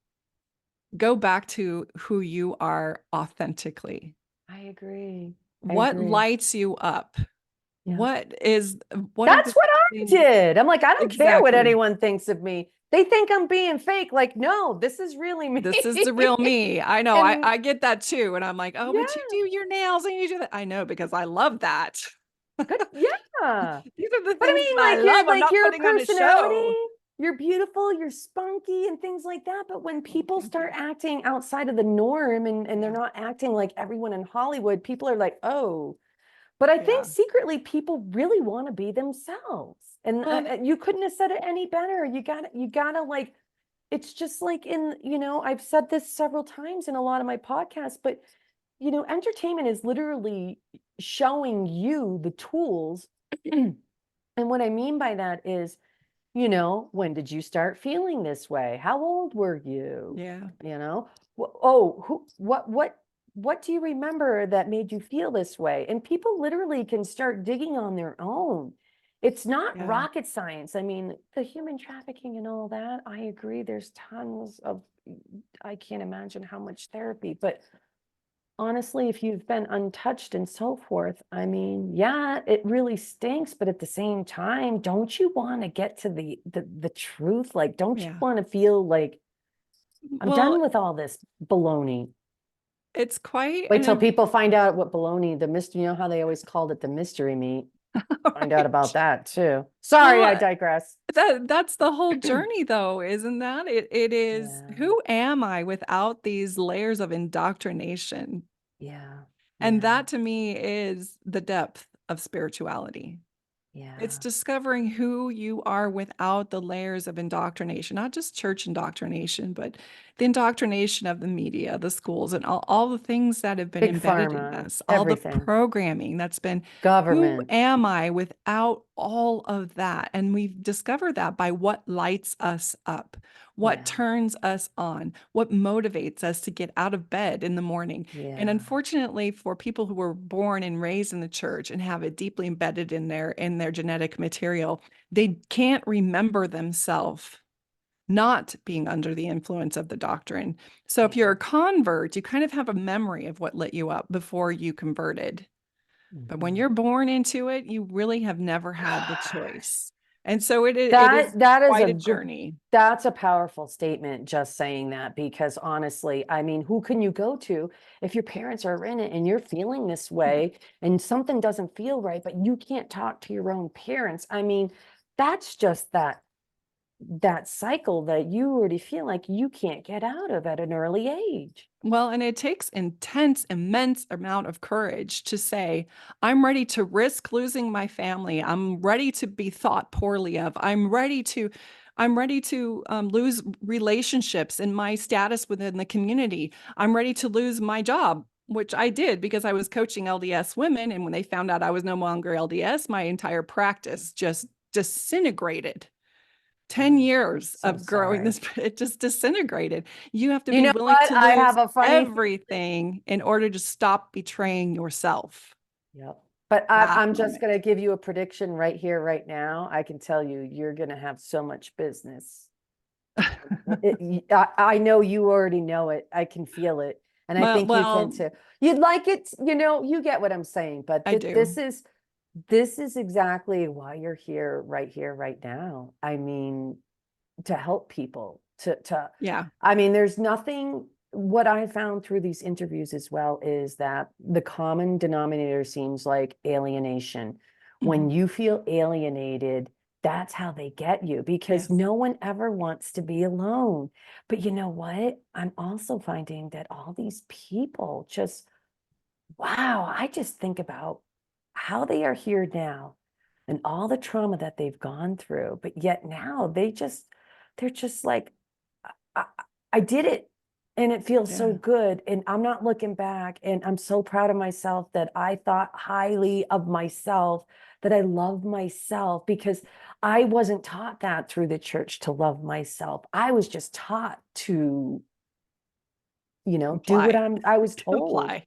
go back to who you are authentically. I agree. I What agree. lights you up? Yeah. What are That's the what I things did. I'm like, I don't care what exactly? anyone thinks of me. They think I'm being fake. Like, no, this is really This is the real me. me. I know. And I get that too. And I'm like, oh, but you yeah, do your nails and you do that. I know because I love that. good. Yeah. These are the But I things that I mean, love. I'm like not your putting on a personality, show. you're beautiful, you're spunky and things like that. But when Oh, people thank you. start acting outside of the norm and they're Yeah. not acting like everyone in Hollywood, people are like, oh. But I think Yeah. secretly people really want to be themselves. And Well, you couldn't have said it any better. You gotta like, it's just like I've said this several times in a lot of my podcasts, but entertainment is literally showing you the tools. And what I mean by that is, when did you start feeling this way? How old were you? yeah. You know, oh, what do you remember that made you feel this way? And people literally can start digging on their own. It's not Yeah. rocket science. I mean, the human trafficking and all that, I agree. There's tons of, I can't imagine how much therapy, but honestly, if you've been untouched and so forth, I mean, yeah, it really stinks, but at the same time, don't you want to get to the truth? Like, don't you Yeah. want to feel like I'm Well, done with all this baloney? it's quite Wait an till people find out what baloney, the mystery, how they always called it the mystery meat. Find out about right. that too. Sorry, I Well, digress. that's the whole journey though, isn't that? It is, Yeah, who am I without these layers of indoctrination? yeah, And yeah, that to me is the depth of spirituality. It's yeah. discovering who you are without the layers of indoctrination, not just church indoctrination, but the indoctrination of the media, the schools, and all the things that have been Big embedded in pharma, us, all the everything, programming that's been, who government. am I without all of that? And we've discovered that by what lights us up, what Yeah, turns us on, what motivates us to get out of bed in the morning. And yeah. unfortunately, for people who were born and raised in the church and have it deeply embedded in their genetic material, they can't remember themselves not being under the influence of the doctrine. So if you're Yeah. a convert, you kind of have a memory of what lit you up before you converted. But when Mhm. you're born into it, you really have never had the choice. And so it is That is quite a journey. that's a powerful statement, just saying that, because honestly, I mean, who can you go to if your parents are in it and you're feeling this Yeah. way and something doesn't feel right, but you can't talk to your own parents? I mean, that's just that cycle that you already feel like you can't get out of at an early age. Well, and it takes intense, immense amount of courage to say, I'm ready to risk losing my family. I'm ready to be thought poorly of. I'm ready to lose relationships and my status within the community. I'm ready to lose my job, which I did because I was coaching LDS women. And when they found out I was no longer LDS, my entire practice just disintegrated. 10 years So of growing sorry. this, it just disintegrated. You have to You be know willing what? to I lose have a funny feeling. everything in order to stop betraying yourself. Yep. But That I'm just moment. going to give you a prediction right here, right now. I can tell you, you're going to have so much business. I know you already know it. I can feel it. And I think you can Well, too. You'd like it, you get what I'm saying. But I this do. is exactly why you're here, right now. I mean, to help people, Yeah. I mean, there's nothing, what I found through these interviews as well is that the common denominator seems like alienation. When Mhm. you feel alienated, that's how they get you, because Yes. no one ever wants to be alone. But you know what? I'm also finding that all these people just, wow, I just think about how they are here now and all the trauma that they've gone through, but yet now they're just like, I, I did it and it feels so Yeah. good. And I'm not looking back. And I'm so proud of myself that I thought highly of myself, that I love myself, because I wasn't taught that through the church to love myself. I was just taught to, do what Apply. I was To told. apply.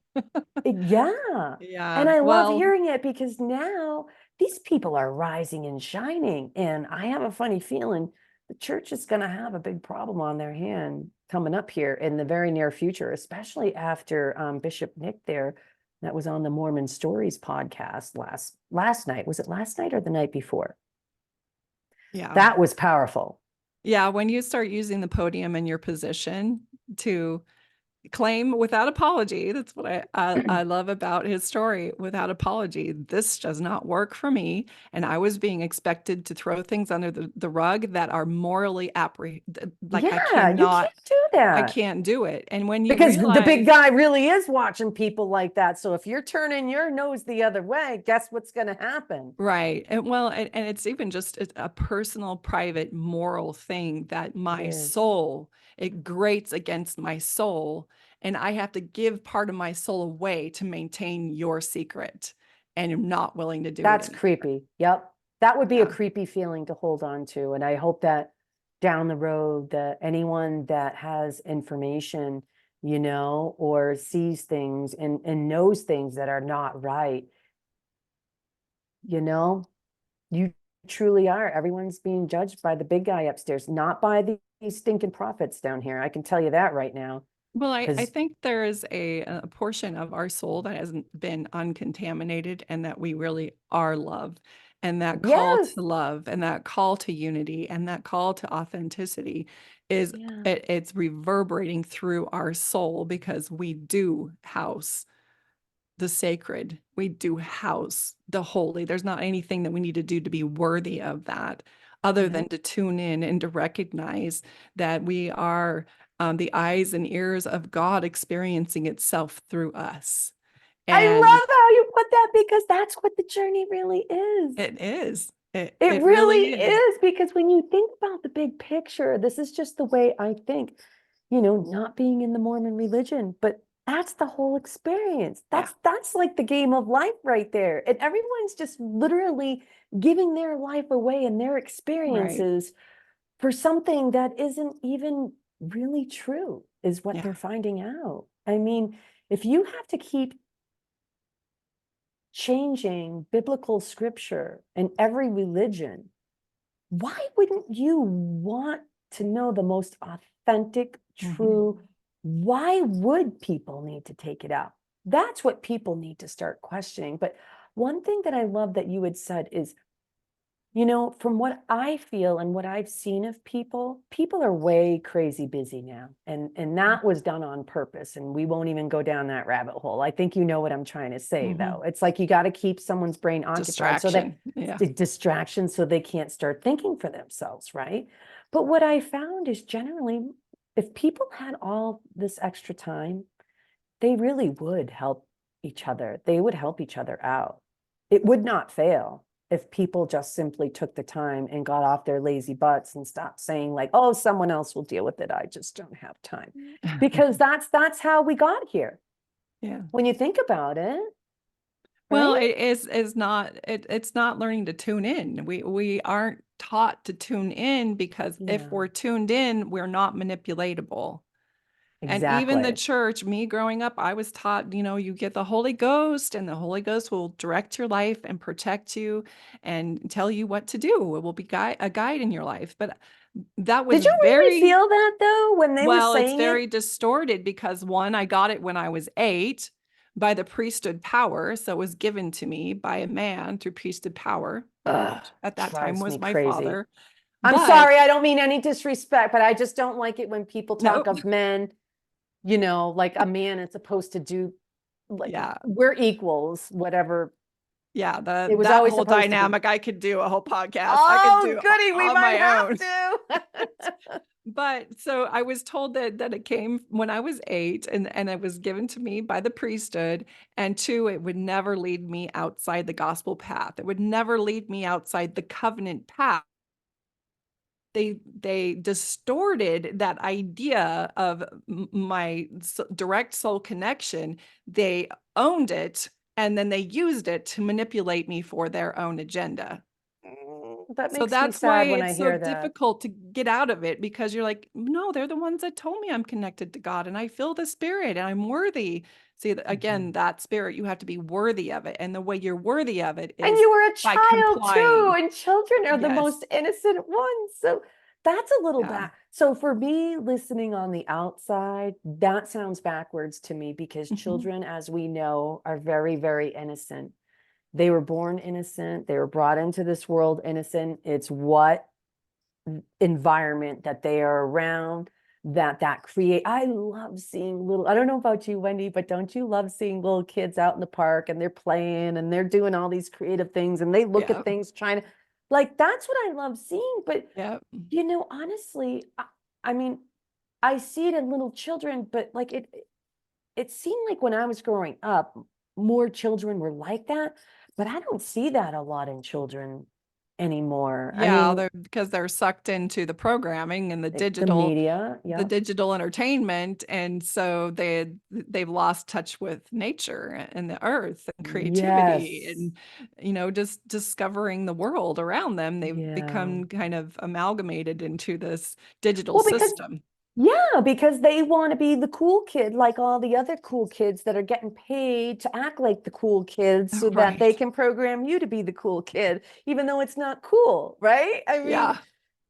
Yeah. And Yeah. I love Well, hearing it, because now these people are rising and shining. And I have a funny feeling the church is going to have a big problem on their hand coming up here in the very near future, especially after Bishop Nick there, that was on the Mormon Stories podcast last night. Was it last night or the night before? yeah. That was powerful. Yeah. When you start using the podium in your position to claim without apology. That's what I love about his story. Without apology, this does not work for me. And I was being expected to throw things under the rug that are morally like Yeah, you can't do I that. can't do it. And when you Because the big realize, guy really is watching people like that. So if you're turning your nose the other way, guess what's going to happen? right. And well, and it's even just a personal, private, moral thing that It my is. soul, it grates against my soul. And I have to give part of my soul away to maintain your secret. And I'm not willing to do it That's anymore. creepy. Yep. That would be a Yeah. creepy feeling to hold on to. And I hope that down the road that anyone that has information, or sees things and knows things that are not right, you know, you truly are. Everyone's being judged by the big guy upstairs, not by these stinking prophets down here. I can tell you that right now. Well, I Because think there is a portion of our soul that hasn't been uncontaminated and that we really are love. And that call yes, to love and that call to unity and that call to authenticity is yeah, it's reverberating through our soul because we do house the sacred. We do house the holy. There's not anything that we need to do to be worthy of that other yeah. than to tune in and to recognize that we are the eyes and ears of God experiencing itself through us. I And love how you put that, because that's what the journey really is. it is. It It really really is. is, because when you think about the big picture, this is just the way I think, not being in the Mormon religion, but that's the whole experience. Yeah. That's like the game of life right there. And everyone's just literally giving their life away and their Right. experiences for something that isn't even really true, is what Yeah. they're finding out. I mean, if you have to keep changing biblical scripture in every religion, why wouldn't you want to know the most authentic, Mhm. true? Why would people need to take it out? That's what people need to start questioning. But one thing that I love that you had said is, from what I feel and what I've seen of people are way crazy busy now. And that was done on purpose. And we won't even go down that rabbit hole. I think you know what I'm trying to say, Mhm. though. It's like you got to keep someone's brain occupied so that Distraction. Yeah. distraction, so they can't start thinking for themselves, right? But what I found is generally, if people had all this extra time, they really would help each other. They would help each other out. It would not fail if people just simply took the time and got off their lazy butts and stopped saying like, oh, someone else will deal with it. I just don't have time. Because that's how we got here. Yeah. When you think about it. Well, right? it is not it's not learning to tune in. We aren't taught to tune in because if Yeah, we're tuned in, we're not manipulatable. And even the exactly. church, me growing up, I was taught, you get the Holy Ghost and the Holy Ghost will direct your life and protect you and tell you what to do. It will be a guide in your life. But that Did was you really very, feel that though when they were well, it's saying it? very distorted because one, I got it when I was 8 by the priesthood power. So it was given to me by a man through priesthood power, Ugh, which at that time drives was me my crazy. father. I'm But sorry, I don't mean any disrespect, but I just don't like it when people talk no, of men, like a man is supposed to do, like, yeah. we're equals, whatever. Yeah, It was that always whole supposed to be. dynamic, I could do a whole podcast. I could Oh, do goody, we on might my have own. to. But so I was told that it came when I was 8 and it was given to me by the priesthood. And 2, it would never lead me outside the gospel path. It would never lead me outside the covenant path. They distorted that idea of my direct soul connection. They owned it and then they used it to manipulate me for their own agenda. That So makes me that's why sad when I it's so hear that. difficult to get out of it because you're like, no, they're the ones that told me I'm connected to God and I feel the spirit and I'm worthy. See, Mhm. again, that spirit, you have to be worthy of it. And the way you're worthy of it And is you were a by child too, complying. and children are the Yes. most innocent ones. So that's a little Yeah. back. So for me, listening on the outside, that sounds backwards to me because Mhm. children, as we know, are very, very innocent. They were born innocent. They were brought into this world innocent. It's what environment that they are around that create. I love seeing I don't know about you, Wendy, but don't you love seeing little kids out in the park and they're playing and they're doing all these creative things and they look Yeah. at things trying to, like, that's what I love seeing. But Yeah. honestly, I mean, I see it in little children, but like it seemed like when I was growing up, more children were like that, but I don't see that a lot in children anymore. I Yeah, mean, because they're sucked into the programming and the media, the yeah. digital entertainment, and so they've lost touch with nature and the earth and creativity Yes. and just discovering the world around them. They've Yeah. become kind of amalgamated into this digital Well, because system. because they want to be the cool kid like all the other cool kids that are getting paid to act like the cool kids so that they Right. can program you to be the cool kid, even though it's not cool, right? I mean, Yeah.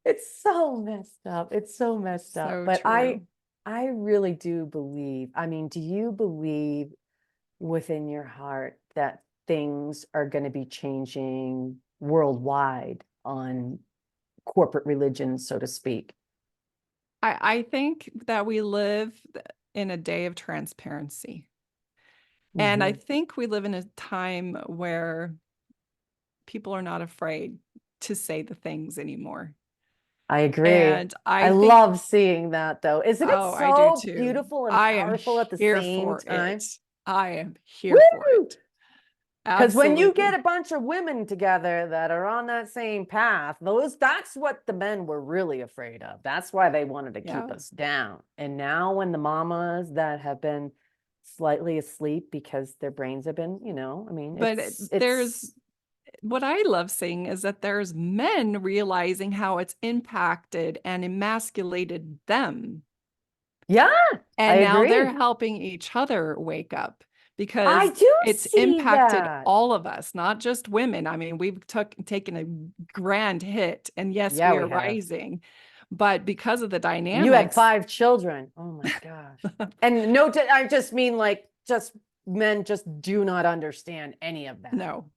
it's so messed up. It's so messed up. So But I true. I really do believe. I mean, do you believe within your heart that things are going to be changing worldwide on corporate religion, so to speak? I think that we live in a day of transparency. And I Hmm. think we live in a time where people are not afraid to say the things anymore. I agree. And I I think, love seeing that though. Isn't it oh, I do so too. beautiful and I am powerful at the here same for it. time? I am here for Woo! it. Because when you get Absolutely. a bunch of women together that are on that same path, that's what the men were really afraid of. That's why they wanted to keep Yeah. us down. And now when the mamas that have been slightly asleep because their brains have been, I mean, But it's what I love seeing is that there's men realizing how it's impacted and emasculated them. yeah, I And now they're agree. helping each other wake up I because do it's see impacted that. all of us, not just women. I mean, we've taken a grand hit, and yes, Yeah, we we are have. rising, but because of the You had dynamics, 5 children. Oh my gosh. And no, I just mean like just men just do not understand any of that. no,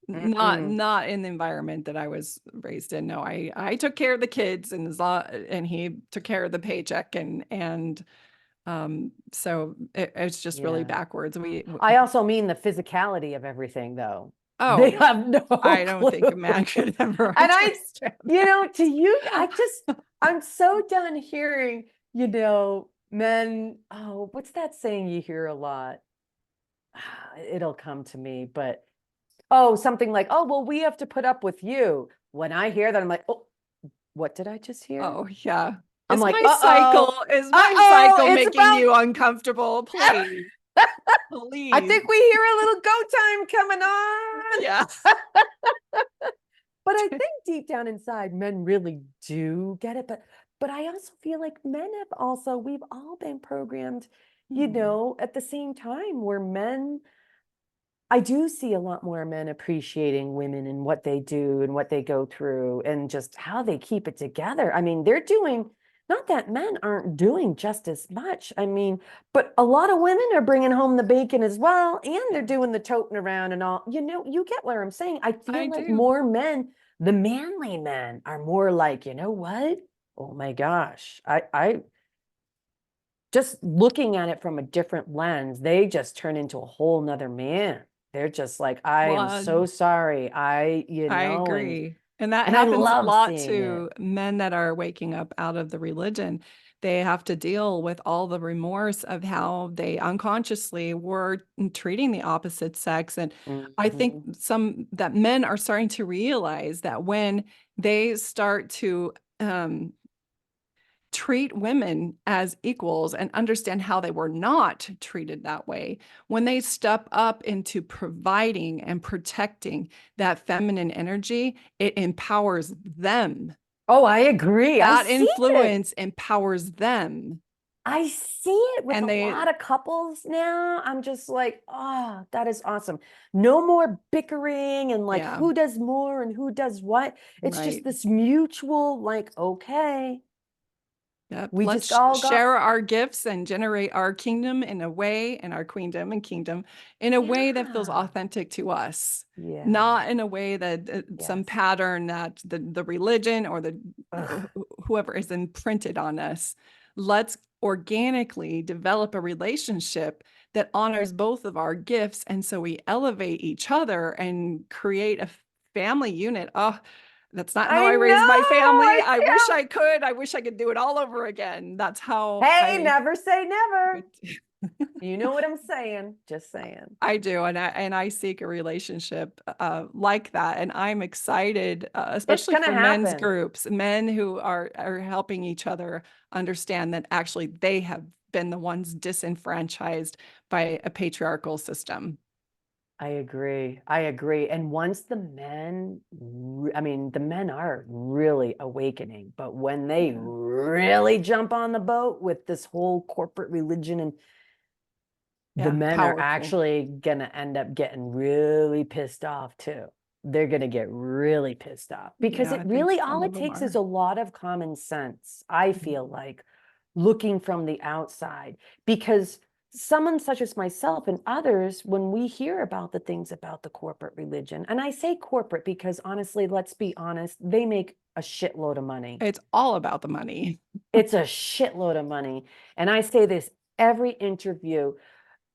Mm-mm. not in the environment that I was raised in. No, I took care of the kids, and he took care of the paycheck, and so it's just really Yeah. backwards. I also mean the physicality of everything, though. They Oh, have no I don't think a clue. man could ever And understand to you, that. I'm so done hearing, men, oh, what's that saying you hear a lot? It'll come to me, but oh, something like, oh, well, we have to put up with you. When I hear that, I'm like, oh, what did I just hear? Oh, yeah. I'm Is like, my cycle it's making about, you uncomfortable? Please. I Please. think we hear a little go time coming on. Yeah. But I think deep down inside, men really do get it. But I also feel like men have also, we've all been programmed, you Mhm. know, at the same time where men, I do see a lot more men appreciating women and what they do and what they go through and just how they keep it together. I mean, they're doing, not that men aren't doing just as much. I mean, but a lot of women are bringing home the bacon as well, and they're Yeah, doing the toting around and all. You know, you get what I'm saying. I I feel like do. more men, the manly men, are more like, you know what? Oh my gosh. I just looking at it from a different lens, they just turn into a whole nother man. They're just like, I am Well, so sorry. I agree. And that and I happens a love lot seeing it. to men that are waking up out of the religion. They have to deal with all the remorse of how they unconsciously were treating the opposite sex. And I think Mhm. some that men are starting to realize that when they start to treat women as equals and understand how they were not treated that way, when they step up into providing and protecting that feminine energy, it empowers them. Oh, I agree. I That see it. influence empowers them. I see it with a And they, lot of couples now. I'm just like, oh, that is awesome. No more bickering and like yeah, who does more and who does what. It's just right. this mutual, like, okay, Yep. we just Let's all got, share our gifts and generate our kingdom in a way, and our queendom and kingdom in a way that feels yeah, authentic to us, yeah, not in a way that some yes. pattern that the religion or the Ugh. whoever is imprinted on us. Let's organically develop a relationship that honors both of our gifts. And so we elevate each other and create a family unit. Oh, that's not how I I know, raised my family. I I wish can't. I could. I wish I could do it all over again. That's how Hey, I never say never. would. You know what I'm saying? Just saying. I do, and I seek a relationship like that, and I'm excited, It's especially gonna for men's happen. groups, men who are helping each other understand that actually they have been the ones disenfranchised by a patriarchal system. I agree. I agree. And once the men, I mean, the men are really awakening, but when they Yeah, really jump on the boat with this whole corporate religion, and the yeah, men are powerful. actually going to end up getting really pissed off too. They're going to get really pissed off because Yeah, it I think really, some all of it them takes is are. a lot of common sense, I feel Mhm. like, looking from the outside. Because someone such as myself and others, when we hear about the things about the corporate religion, and I say corporate because honestly, let's be honest, they make a shitload of money. It's all about the money. It's a shitload of money. And I say this every interview,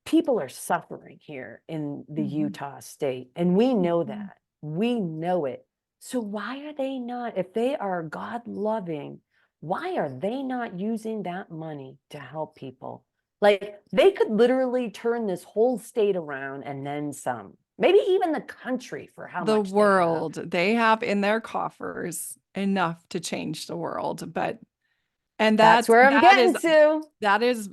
people are suffering here in the Mhm. Utah state, and we know Mhm. that. We know it. So why are they not, if they are God loving, why are they not using that money to help people? Like they could literally turn this whole state around and then some, maybe even the country for how The much they have. world, they have in their coffers enough to change the world, but and That's where I'm getting to. that is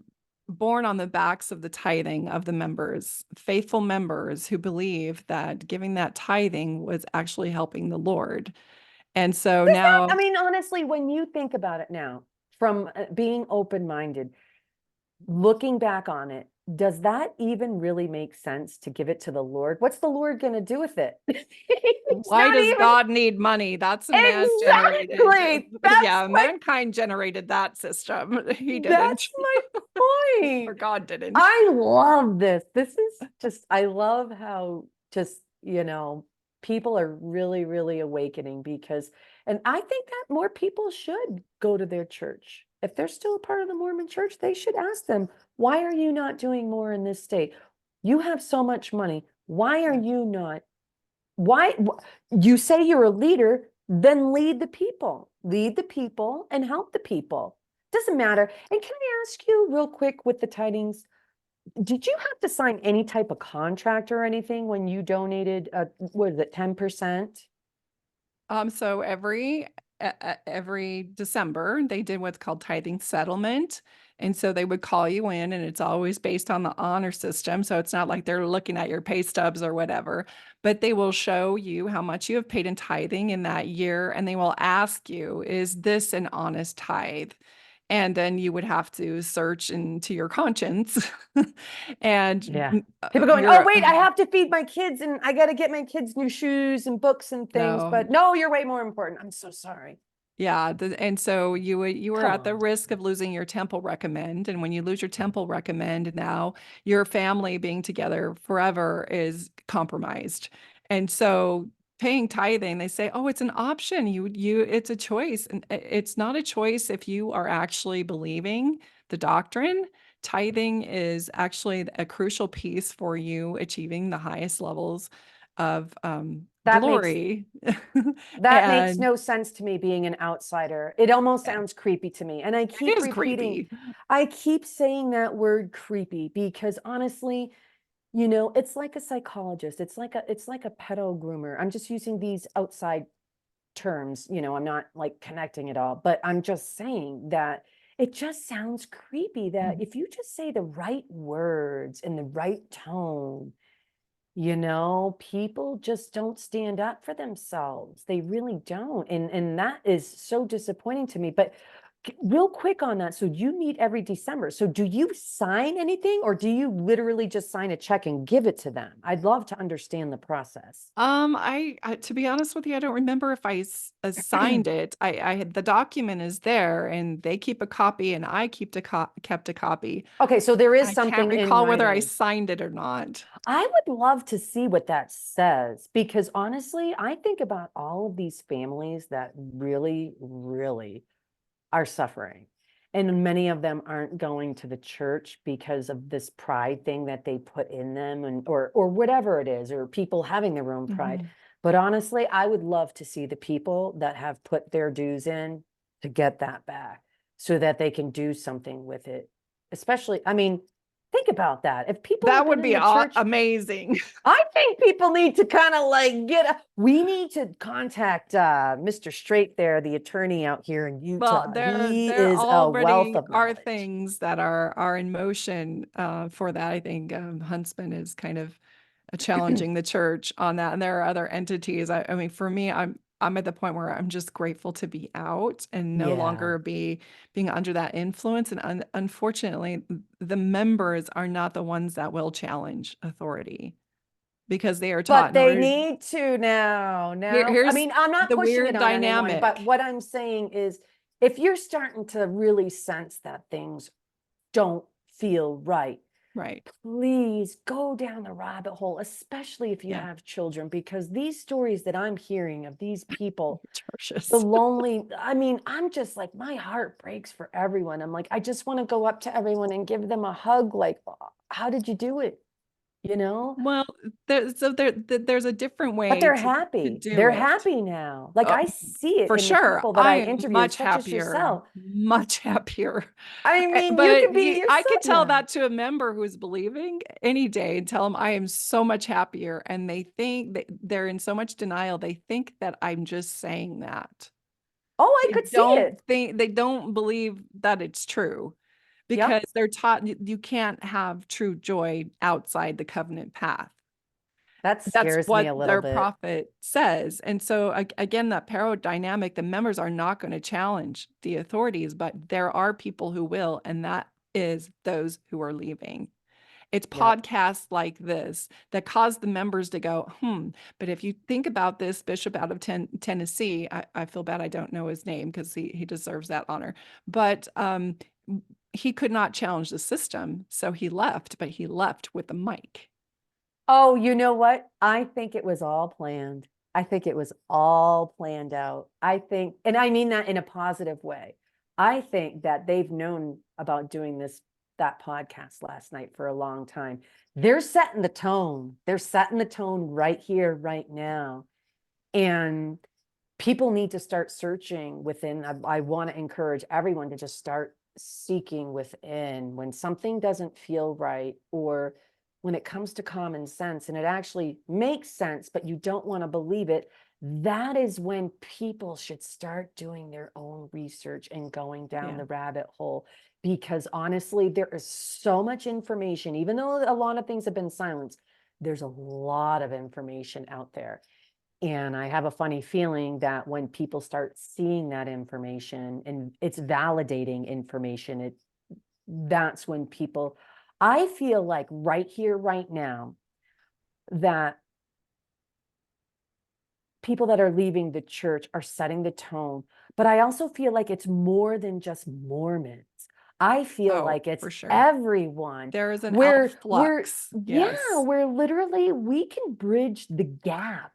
born on the backs of the tithing of the members, faithful members who believe that giving that tithing was actually helping the Lord. And so Does that, now, I mean, honestly, when you think about it now, from being open minded, looking back on it, does that even really make sense to give it to the Lord? What's the Lord going to do with it? He's why not does even. God need money? That's a man generated. Exactly. Yeah, mankind generated that system. He didn't, That's my or point. God didn't. I love this. This is just, I love how just, you know, people are really, really awakening because, and I think that more people should go to their church. If they're still a part of the Mormon church, they should ask them, why are you not doing more in this state? You have so much money. Why are you not? Why you say you're a leader, then lead the people and help the people. Doesn't matter. And can I ask you real quick with the tidings, did you have to sign any type of contract or anything when you donated, what is it, 10%? So every December, they did what's called tithing settlement. And so they would call you in, and it's always based on the honor system. So it's not like they're looking at your pay stubs or whatever, but they will show you how much you have paid in tithing in that year. And they will ask you, is this an honest tithe? And then you would have to search into your conscience and Yeah. People going, oh, you're wait, I have to feed my kids and I got to get my kids new shoes and books and things. no. But no, you're way more important. I'm so sorry. Yeah, and so you were Come at the on. risk of losing your temple recommend, and when you lose your temple recommend, now your family being together forever is compromised. And so paying tithing, they say, oh, it's an option. It's a choice, and it's not a choice if you are actually believing the doctrine. Tithing is actually a crucial piece for you achieving the highest levels of That makes glory. that makes And no sense to me being an outsider. It almost yeah, sounds creepy to me. And I it keep is repeating, creepy. I keep saying that word creepy because honestly, it's like a psychologist. It's like a pedo groomer. I'm just using these outside terms, I'm not like connecting it all, but I'm just saying that it just sounds creepy that Mhm. if you just say the right words in the right tone, people just don't stand up for themselves. They really don't. And that is so disappointing to me. But real quick on that. So you meet every December. So do you sign anything or do you literally just sign a check and give it to them? I'd love to understand the process. To be honest with you, I don't remember if signed it. I had the document is there, and they keep a copy, and I kept a copy. Okay, so there is I can't something in recall whether I writing. signed it or not. I would love to see what that says because honestly, I think about all of these families that really, really are suffering. And many of them aren't going to the church because of this pride thing that they put in them and or whatever it is, or people having their own pride. Mhm. But honestly, I would love to see the people that have put their dues in to get that back so that they can do something with it. Especially, I mean, think about that. If people That have been would in be the church, amazing. I think people need to kind of like we need to contact Mr. Straight there, the attorney out here in Well, Utah. there He there is a wealth already of are knowledge. things that are in motion for that. I think Huntsman is kind of challenging the church on that, and there are other entities. I mean, for me, I'm at the point where I'm just grateful to be out and no Yeah. longer being under that influence. And unfortunately, the members are not the ones that will challenge authority because they are taught But in they order. need to now. I Here's mean, I'm not the pushing it weird on anyone, but dynamic. what I'm saying is if you're starting to really sense that things don't feel right, Right. please go down the rabbit hole, especially if you Yeah. have children, because these stories that I'm hearing of these people, the Atrocious. lonely, I mean, I'm just like, my heart breaks for everyone. I'm like, I just want to go up to everyone and give them a hug. Like, how did you do it? You know? Well, there's a different But way they're to happy. do They're it. happy now. Like Uh, I see it for in the sure. people that I I am interview, much such as happier, yourself. much happier. I mean, you But can be I yourself. could tell Yeah. that to a member who's believing any day and tell them I am so much happier. And they think they're in so much denial. They think that I'm just saying that. Oh, I could see it. They don't believe that it's true because Yep. they're taught you can't have true joy outside the covenant path. That That's scares me what a little their bit. prophet says. And so again, that paradynamic, the members are not going to challenge the authorities, but there are people who will, and that is those who are leaving. It's Yep. podcasts like this that cause the members to go, but if you think about this bishop out of Tennessee, I feel bad I don't know his name because he deserves that honor. But he could not challenge the system. So he left, but he left with the mic. Oh, you know what? I think it was all planned. I think it was all planned out. I think, and I mean that in a positive way. I think that they've known about doing that podcast last night for a long time. They're setting the tone. They're setting the tone right here, right now. And people need to start searching within. I want to encourage everyone to just start seeking within when something doesn't feel right, or when it comes to common sense and it actually makes sense, but you don't want to believe it. that is when people should start doing their own research and going down Yeah. the rabbit hole. Because honestly, there is so much information, even though a lot of things have been silenced, there's a lot of information out there. And I have a funny feeling that when people start seeing that information and it's validating information, that's when people, I feel like right here, right now, that people that are leaving the church are setting the tone. But I also feel like it's more than just Mormons. I feel Oh, like it's for sure. everyone. There is an We're outflux. yeah, Yes. we're literally, we can bridge the gap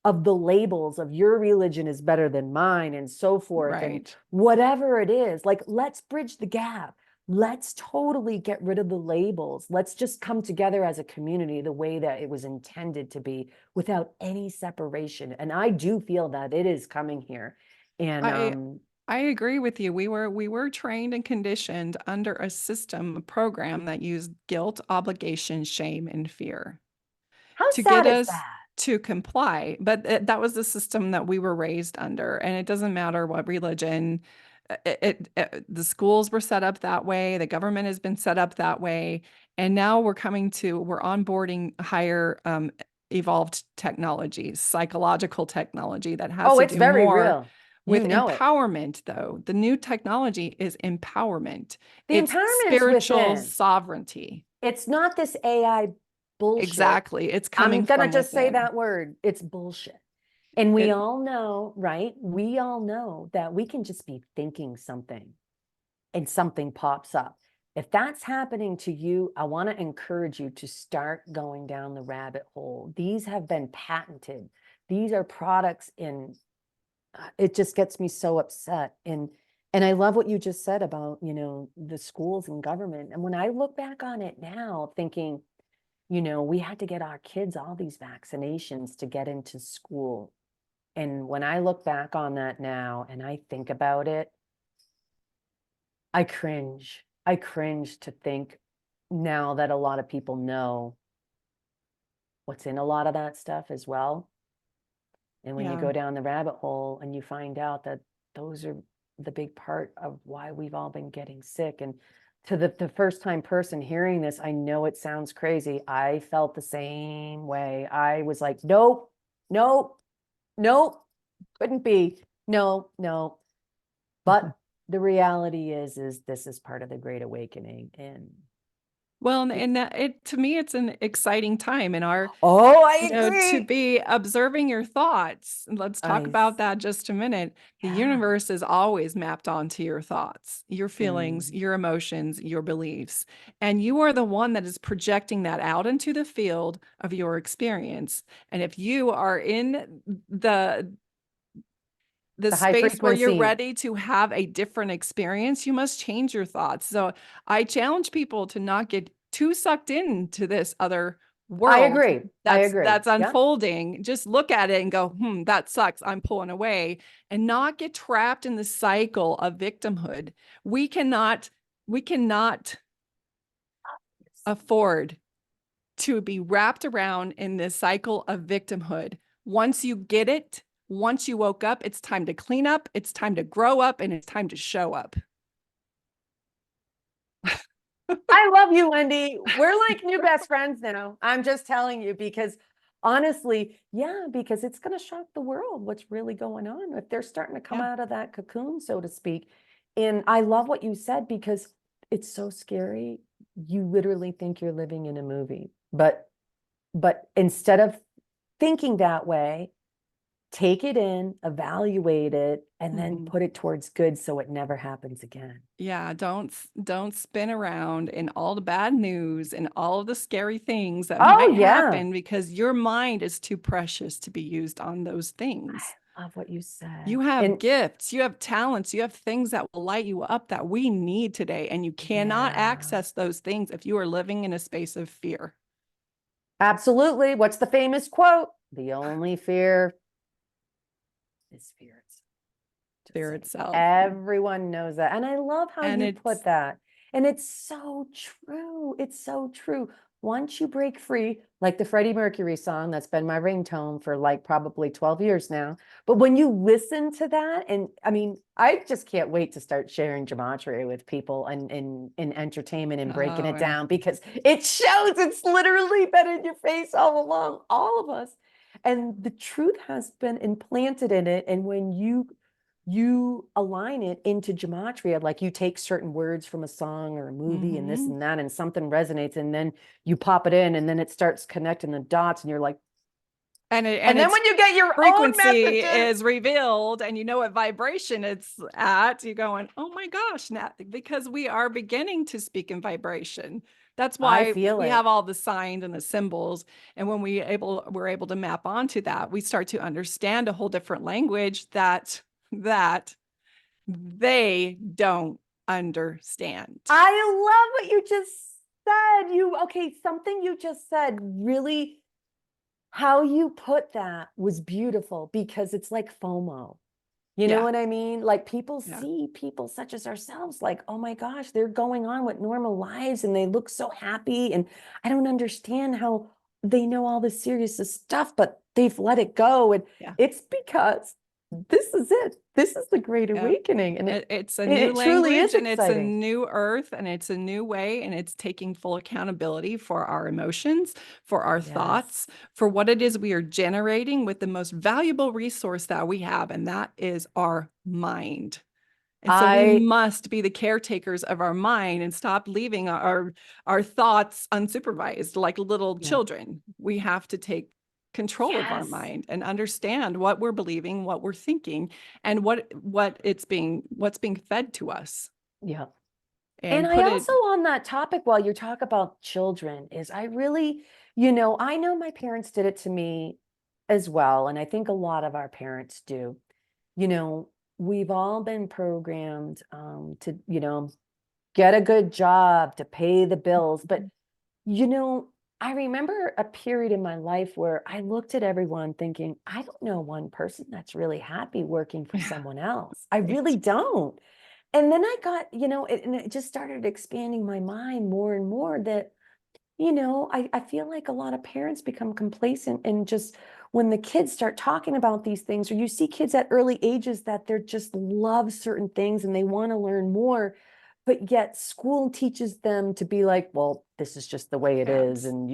of the labels of your religion is better than mine and so forth, and Right. whatever it is. Like, let's bridge the gap. Let's totally get rid of the labels. Let's just come together as a community the way that it was intended to be, without any separation. And I do feel that it is coming here. And I I agree with you. We were trained and conditioned under a system, a program that used guilt, obligation, shame, and fear how to get sad is us that? to comply. But that was the system that we were raised under. And it doesn't matter what religion, the schools were set up that way, the government has been set up that way. And now we're onboarding higher evolved technologies, psychological technology that has Oh, to it's do very more real. You with know it. empowerment, though. The new technology is empowerment. The It's empowerment's spiritual within. sovereignty. It's not this AI bullshit. Exactly. It's I'm coming going to from just say within. that word. It's bullshit. And we It, all know, right? We all know that we can just be thinking something and something pops up. If that's happening to you, I want to encourage you to start going down the rabbit hole. These have been patented. These are products in, it just gets me so upset. And I love what you just said about, the schools and government. And when I look back on it now, thinking, we had to get our kids all these vaccinations to get into school. And when I look back on that now and I think about it, I cringe. I cringe to think, now that a lot of people know what's in a lot of that stuff as well. And when you yeah. go down the rabbit hole and you find out that those are the big part of why we've all been getting sick. And to the first time person hearing this, I know it sounds crazy. I felt the same way. I was like, nope, nope, nope, couldn't be. No, no. But the reality is this is part of the Great Awakening. And Well, and, it's, and that it to me, it's an exciting time in our, oh, I to agree. be observing your thoughts. And let's talk I, about that just a minute. The yeah. universe is always mapped onto your thoughts, your feelings, Mm. your emotions, your beliefs. And you are the one that is projecting that out into the field of your experience. And if you are in the The high space where you're frequency. ready to have a different experience, you must change your thoughts. So I challenge people to not get too sucked into this other I world agree. I that's agree. Yeah. unfolding. Just look at it and go, that sucks. I'm pulling away, and not get trapped in the cycle of victimhood. We cannot afford to be wrapped around in this cycle of victimhood. Once you get it, once you woke up, it's time to clean up, it's time to grow up, and it's time to show up. I love you, Wendy. We're like new best friends now. I'm just telling you, because honestly, yeah, because it's going to shock the world what's really going on if they're starting to come Yeah. out of that cocoon, so to speak. And I love what you said, because it's so scary. You literally think you're living in a movie, but instead of thinking that way, take it in, evaluate it, and then Mhm. put it towards good so it never happens again. Yeah, don't spin around in all the bad news and all of the scary things that Oh, might yeah. happen, because your mind is too precious to be used on those things. I love what you said. You have And gifts, you have talents, you have things that will light you up that we need today, and you cannot yeah, access those things if you are living in a space of fear. absolutely. What's the famous quote? The only fear is fear itself. Just Fear saying. itself. Everyone knows that. And I love how And you put it's that. And it's so true. It's so true. once you break free, like the Freddie Mercury song that's been my ringtone for like probably 12 years now. But when you listen to that, and I mean, I just can't wait to start sharing gematria with people and in entertainment and breaking Oh, it yeah. down, because it shows it's literally been in your face all along, all of us. And the truth has been implanted in it. And when you align it into gematria, like you take certain words from a song or a movie and this Mhm. and that, and something resonates, and then you pop it in, and then it starts connecting the dots, and you're like, And and then it's when you get your own frequency messages, is revealed and you know what vibration it's at, you're going, oh my gosh, now because we are beginning to speak in vibration. That's I why feel we it. have all the signs and the symbols. And when we're able to map onto that, we start to understand a whole different language that they don't understand. I love what you just said. Okay, something you just said really, how you put that was beautiful, because it's like FOMO. You know Yeah. what I mean? Like people Yeah. see people such as ourselves, like, oh my gosh, they're going on with normal lives and they look so happy. And I don't understand how they know all this serious stuff, but they've let it go. And Yeah. it's because this is it. This is the Great Yeah. Awakening. And It's a new it truly is language and it's a exciting. new earth and it's a new way and it's taking full accountability for our emotions, for our Yes. thoughts, for what it is we are generating with the most valuable resource that we have, and that is our mind. And so we I, must be the caretakers of our mind and stop leaving our thoughts unsupervised like little yeah. children. We have to take control of our Yes. mind and understand what we're believing, what we're thinking, and what's being fed to us Yeah. And and I put it also, on that topic, while you talk about children, is I really, I know my parents did it to me as well. And I think a lot of our parents do. You know, we've all been programmed to, get a good job, to pay the bills. But, you know, I remember a period in my life where I looked at everyone thinking, I don't know one person that's really happy working for yeah, someone else. I right. really don't. And then I got, and it just started expanding my mind more and more that, I feel like a lot of parents become complacent, and just when the kids start talking about these things, or you see kids at early ages that they're just love certain things and they want to learn more, but yet school teaches them to be like, well, this is just the way it Yeah, is. And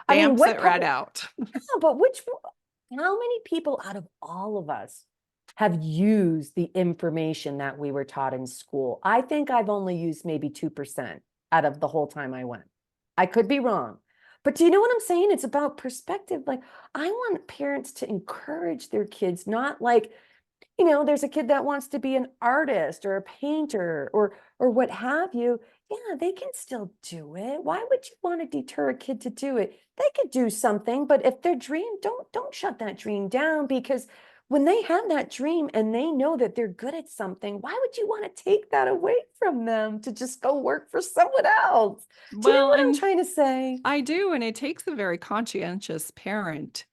I mean, stamps what it right part, out. yeah, but how many people out of all of us have used the information that we were taught in school? I think I've only used maybe 2% out of the whole time I went. I could be wrong. But do you know what I'm saying? It's about perspective. Like, I want parents to encourage their kids, not like, there's a kid that wants to be an artist or a painter or what have you. Yeah, they can still do it. Why would you want to deter a kid to do it? They could do something, but if their dream, don't shut that dream down, because when they have that dream and they know that they're good at something, why would you want to take that away from them to just go work for someone else? Do you know Well, what I'm and trying to say? I do, and it takes a very conscientious parent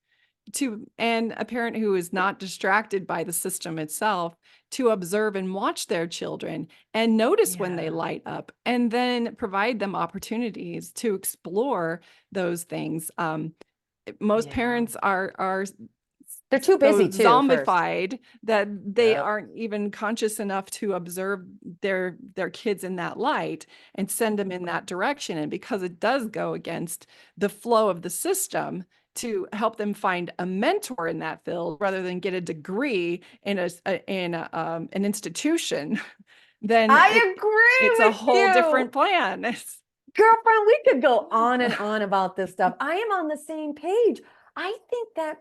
and a parent who is not distracted by the system itself to observe and watch their children and notice when they Yeah. light up and then provide them opportunities to explore those things. Most Yeah. parents are They're too so busy too, first. zombified that they Yep. aren't even conscious enough to observe their kids in that light and send them in that direction. And because it does go against the flow of the system to help them find a mentor in that field rather than get a degree in an institution, then I agree it's a with whole you. different plan. Girlfriend, we could go on and on about this stuff. I am on the same page. I think that,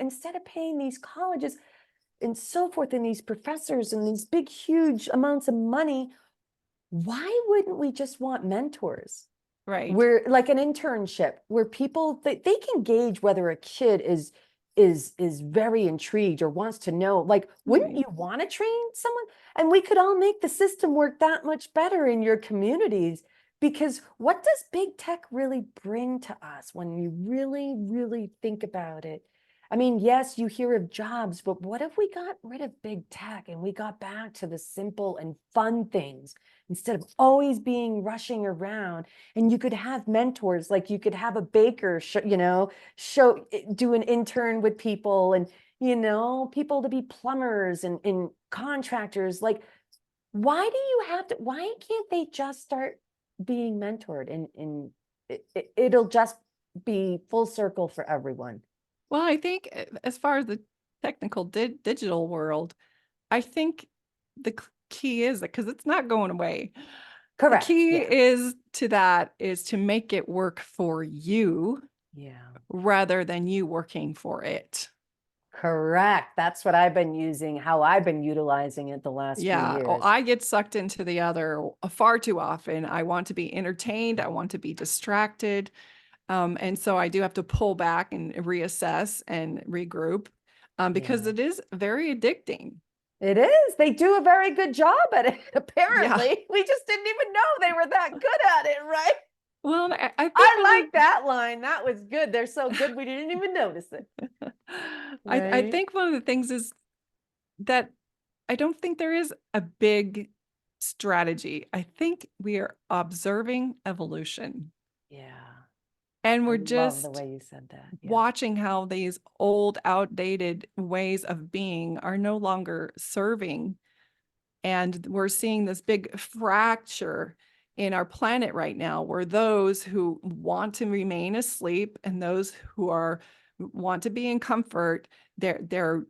instead of paying these colleges and so forth, and these professors and these big, huge amounts of money, why wouldn't we just want mentors? Right. Where, like, an internship where people, they can gauge whether a kid is very intrigued or wants to know. Like, wouldn't Right. you want to train someone? And we could all make the system work that much better in your communities, because what does big tech really bring to us when you really, really think about it? I mean, yes, you hear of jobs, but what if we got rid of big tech and we got back to the simple and fun things instead of always being rushing around? And you could have mentors, like you could have a baker, do an intern with people, and people to be plumbers and contractors. Like, why do you have to? Why can't they just start being mentored, and it'll just be full circle for everyone? Well, I think as far as the technical digital world, I think the key is that because it's not going away. The Correct. key Yeah. is to make it work for you Yeah. rather than you working for it. Correct. That's what I've been using, how I've been utilizing it the last few Yeah. Oh, years. I get sucked into the other far too often. I want to be entertained. I want to be distracted. And so I do have to pull back and reassess and regroup because Yeah. it is very addicting. It is. They do a very good job at it, Yeah. apparently. We just didn't even know they were that good at it, right? Well, I think I like that line. That was good. They're so good we didn't even notice it. I Right? think one of the things is that I don't think there is a big strategy. I think we are observing evolution Yeah. and I we're love the just way you said that. Yeah. watching how these old, outdated ways of being are no longer serving. And we're seeing this big fracture in our planet right now, where those who want to remain asleep and those who want to be in comfort, they're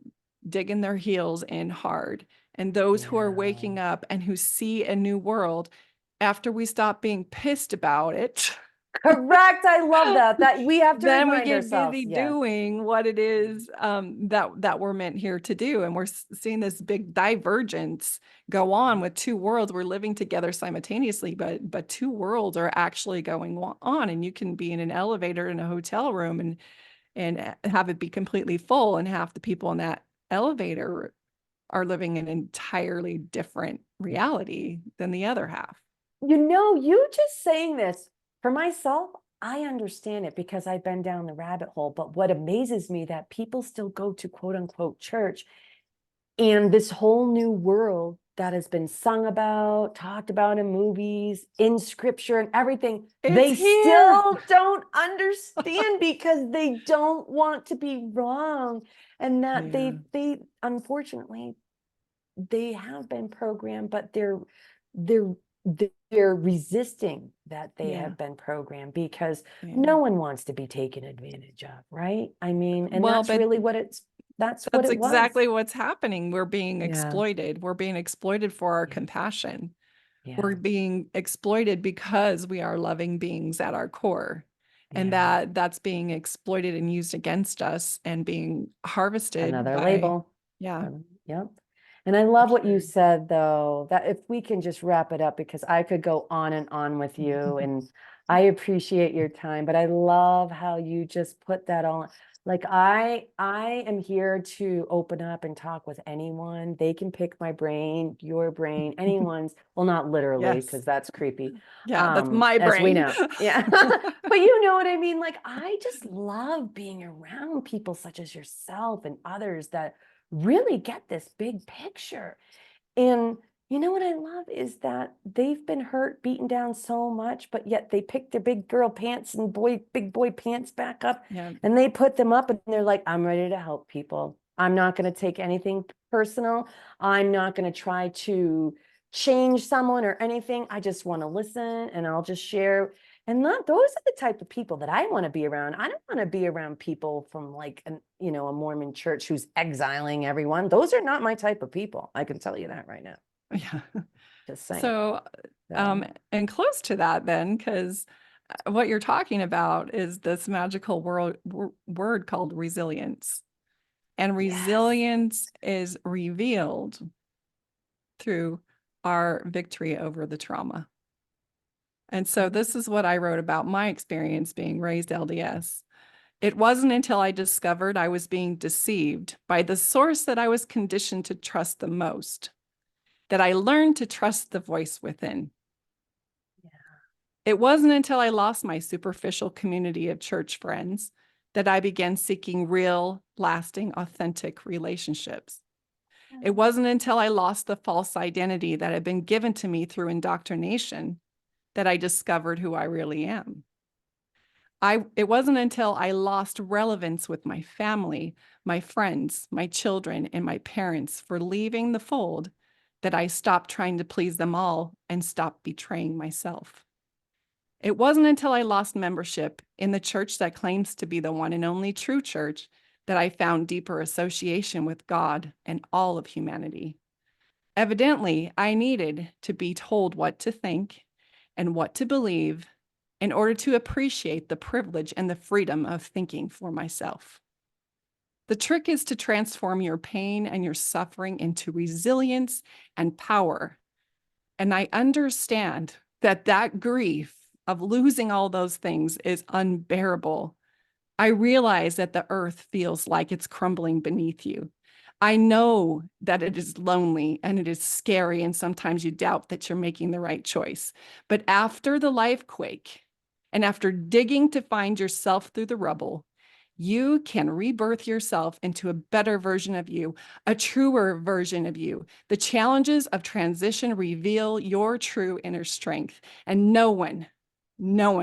digging their heels in hard. And those who are Yeah. waking up and who see a new world, after we stop being pissed about it, Correct. I love that. That we have to then we remind get ourselves. busy Yes. doing what it is that we're meant here to do. And we're seeing this big divergence go on with two worlds. We're living together simultaneously, but two worlds are actually going on. And you can be in an elevator in a hotel room and have it be completely full, and half the people in that elevator are living an entirely different reality than the other half. You just saying this for myself, I understand it because I've been down the rabbit hole. But what amazes me that people still go to quote unquote church, and this whole new world that has been sung about, talked about in movies, in scripture and everything, It's they here. still don't understand because they don't want to be wrong. And that Yeah. they unfortunately they have been programmed, but they're they're resisting that they Yeah. have been programmed because Yeah. no one wants to be taken advantage of, right? I mean, and Well, that's but really that's what that's it was. exactly what's happening. We're being Yeah. exploited. We're being exploited for our Yeah. compassion. We're Yeah. being exploited because we are loving beings at our core. And Yeah. that's being exploited and used against us and being harvested Another by, label. yeah, Yep. And I for love what you sure. said, though, that if we can just wrap it up, because I could go on and on with you, and I appreciate your time, but I love how you just put that on. Like I am here to open up and talk with anyone. They can pick my brain, your brain, anyone's. Well, not literally, Yes. because that's creepy. Yeah, that's my As we brain. know. Yeah. But you know what I mean? Like, I just love being around people such as yourself and others that really get this big picture. And you know what I love is that they've been hurt, beaten down so much, but yet they pick their big girl pants and big boy pants back up, Yeah. and they put them up and they're like, I'm ready to help people. I'm not going to take anything personal. I'm not going to try to change someone or anything. I just want to listen and I'll just share. And those are the type of people that I want to be around. I don't want to be around people from like a Mormon church who's exiling everyone. Those are not my type of people. I can tell you that right now. Yeah. Just saying. So, So, and close to that then, because what you're talking about is this magical word called resilience. And yes. resilience is revealed through our victory over the trauma. And so this is what I wrote about my experience being raised LDS. It wasn't until I discovered I was being deceived by the source that I was conditioned to trust the most that I learned to trust the voice within. Yeah. It wasn't until I lost my superficial community of church friends that I began seeking real, lasting, authentic relationships. It wasn't until I lost the false identity that had been given to me through indoctrination that I discovered who I really am. It wasn't until I lost relevance with my family, my friends, my children, and my parents for leaving the fold that I stopped trying to please them all and stopped betraying myself. It wasn't until I lost membership in the church that claims to be the one and only true church that I found deeper association with God and all of humanity. Evidently, I needed to be told what to think and what to believe in order to appreciate the privilege and the freedom of thinking for myself. The trick is to transform your pain and your suffering into resilience and power. And I understand that that grief of losing all those things is unbearable. I realize that the earth feels like it's crumbling beneath you. I know that it is lonely and it is scary, and sometimes you doubt that you're making the right choice. But after the life quake, and after digging to find yourself through the rubble, you can rebirth yourself into a better version of you, a truer version of you. The challenges of transition reveal your true inner strength, and no one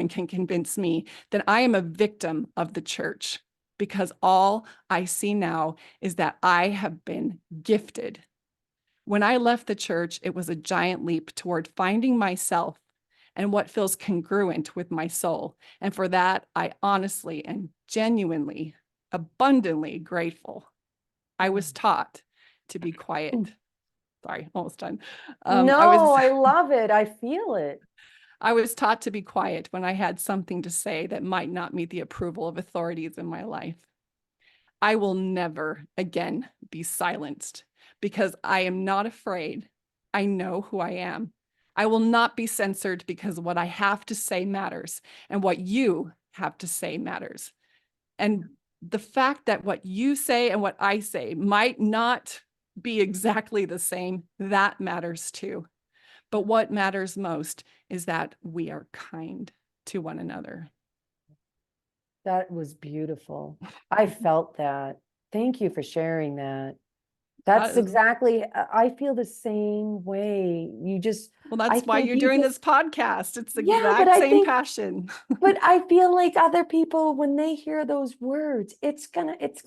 can convince me that I am a victim of the church, because all I see now is that I have been gifted. When I left the church, it was a giant leap toward finding myself and what feels congruent with my soul. And for that, I honestly and genuinely, abundantly grateful. I was taught to be quiet. Sorry, almost done. No, I love it. I feel it. I was taught to be quiet when I had something to say that might not meet the approval of authorities in my life. I will never again be silenced because I am not afraid. I know who I am. I will not be censored because what I have to say matters and what you have to say matters. And the fact that what you say and what I say might not be exactly the same, that matters too. But what matters most is that we are kind to one another. That was beautiful. I felt that. Thank you for sharing that. That's Uh, exactly, I feel the same way. well, I that's why think you're you doing just, this podcast. It's the yeah, but exact I same think, passion. but I feel like other people, when they hear those words, it's gonna hit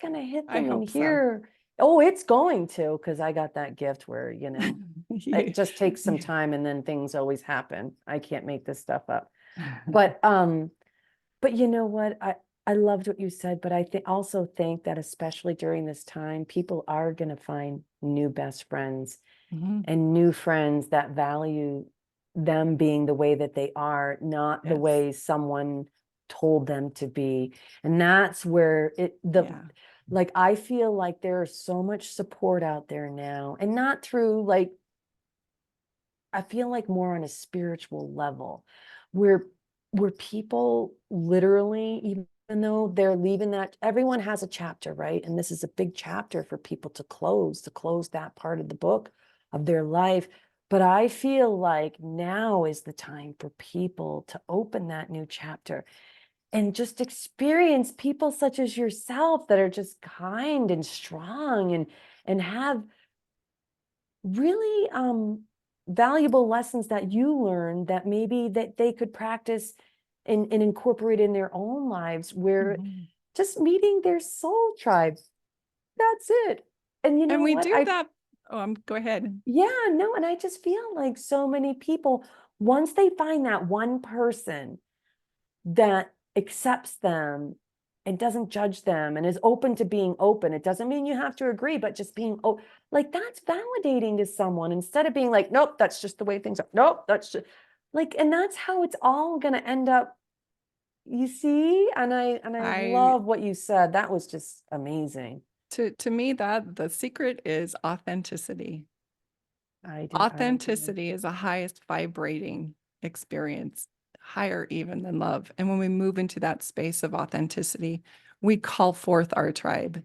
I them and hope so. hear, oh, it's going to, because I got that gift where, it just takes some Yeah. time and then things always happen. I can't make this stuff up. But you know what? I loved what you said, but also think that especially during this time, people are going to find new best friends Mhm. and new friends that value them being the way that they are, not the Yes. way someone told them to be. And that's where Yeah. like, I feel like there's so much support out there now, and not through like, I feel like more on a spiritual level where people literally, even though they're leaving that, everyone has a chapter, right? And this is a big chapter for people to close that part of the book of their life. But I feel like now is the time for people to open that new chapter and just experience people such as yourself that are just kind and strong and have really valuable lessons that you learned that maybe that they could practice and incorporate in their own lives, where Mhm. just meeting their soul tribe, that's it. And you And know we what? do that. Oh, go ahead. Yeah, no, and I just feel like so many people, once they find that one person that accepts them and doesn't judge them and is open to being open. It doesn't mean you have to agree, but just being, oh, like, that's validating to someone, instead of being like, nope, that's just the way things are. Nope, that's just like, and that's how it's all going to end up. You see? And I I love what you said. That was just amazing. to me that the secret is authenticity. I agree. Authenticity is the highest vibrating experience, higher even than love. And when we move into that space of authenticity, we call forth our tribe.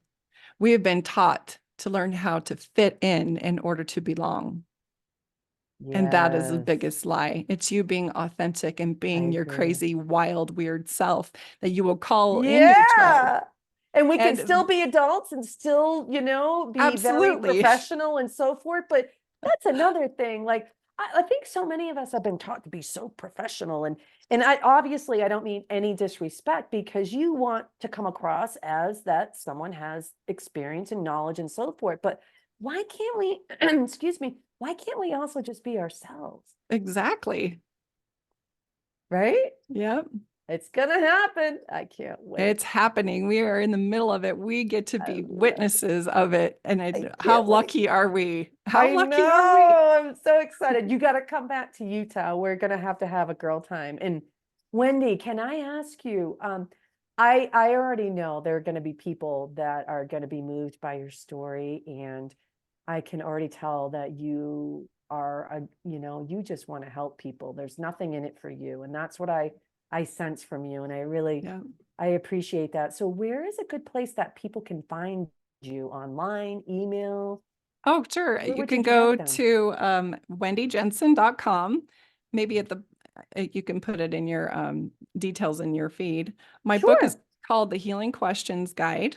We have been taught to learn how to fit in order to belong. And that is the Yes, biggest lie. It's you being authentic and I being your agree. crazy, wild, weird self that you will call in your tribe. Yeah. And we can still And be adults and still, be very absolutely. professional and so forth. But that's another thing. Like, I think so many of us have been taught to be so professional. And I obviously I don't mean any disrespect because you want to come across as that someone has experience and knowledge and so forth. But why can't we, excuse me, why can't we also just be ourselves? Exactly. Right? Yep. It's gonna happen. I can't wait. It's happening. We are in the middle of it. We get to I be love witnesses of it. And I how can't wait. lucky are we? How I lucky are we? know. I'm so excited. You got to come back to Utah. We're gonna have a girl time. And Wendy, can I ask you? I already know there are going to be people that are going to be moved by your story, and I can already tell that you are you just want to help people. There's nothing in it for you, and that's what I sense from you, and Yeah. I appreciate that. So where is a good place that people can find you online, email? Oh, sure. Where You would can you go direct them? to wendyjensen.com. Maybe at the you can put it in your details in your feed. My book is Sure. called The Healing Questions Guide,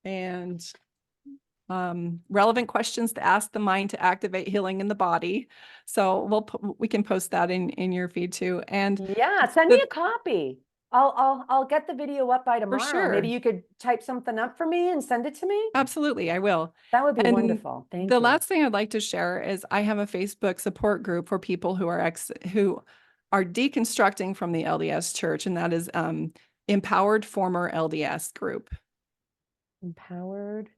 and relevant questions to ask the mind to activate healing in the body. So we can post that in your feed too. And Yeah, send me the a copy. I'll get the video up by for tomorrow. Maybe sure. you could type something up for me and send it to me. Absolutely, I will. That would be And wonderful. Thank the you. last thing I'd like to share is I have a Facebook support group for people who are deconstructing from the LDS Church, and that is Empowered Former LDS Group. Empowered.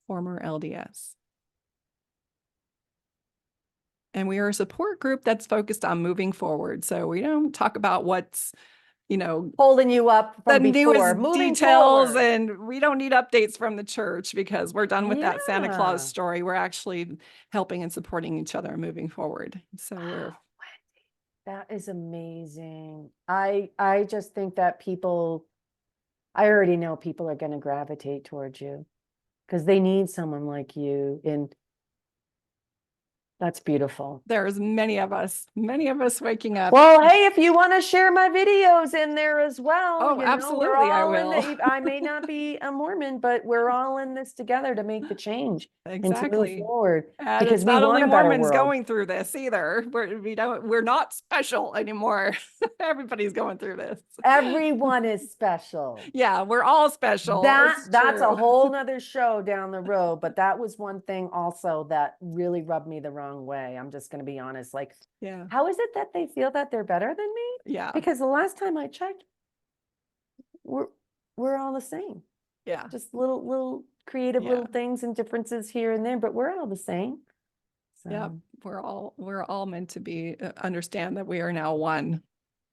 Former LDS. And we are a support group that's focused on moving forward. So we don't talk about what's, Holding you up the from before, newest moving details, forward. and we don't need updates from the church because we're done with that Santa Claus Yeah. story. We're actually helping and supporting each other and moving forward. So we're Wow, Wendy, that is amazing. I just think that I already know people are going to gravitate towards you because they need someone like you. And that's beautiful. there's many of us waking up. Well, hey, if you want to share my videos in there as well, Oh, we're absolutely, I all in will. the, I may not be a Mormon, but we're all in this together to make the change and to move Exactly. forward And because it's we not only want a better Mormons world. going through this either. We're not special anymore. Everybody's going through this. Everyone is special. Yeah, we're all special. It's That's a true. whole nother show down the road, but that was one thing also that really rubbed me the wrong way. I'm just going to be honest. Like, Yeah. how is it that they feel that they're better than me? Yeah. Because the last time I checked, we're we're all the same. Yeah. Just little creative Yeah. little things and differences here and there, but we're all the same. Yeah. So We're all meant to be understand that we are now one,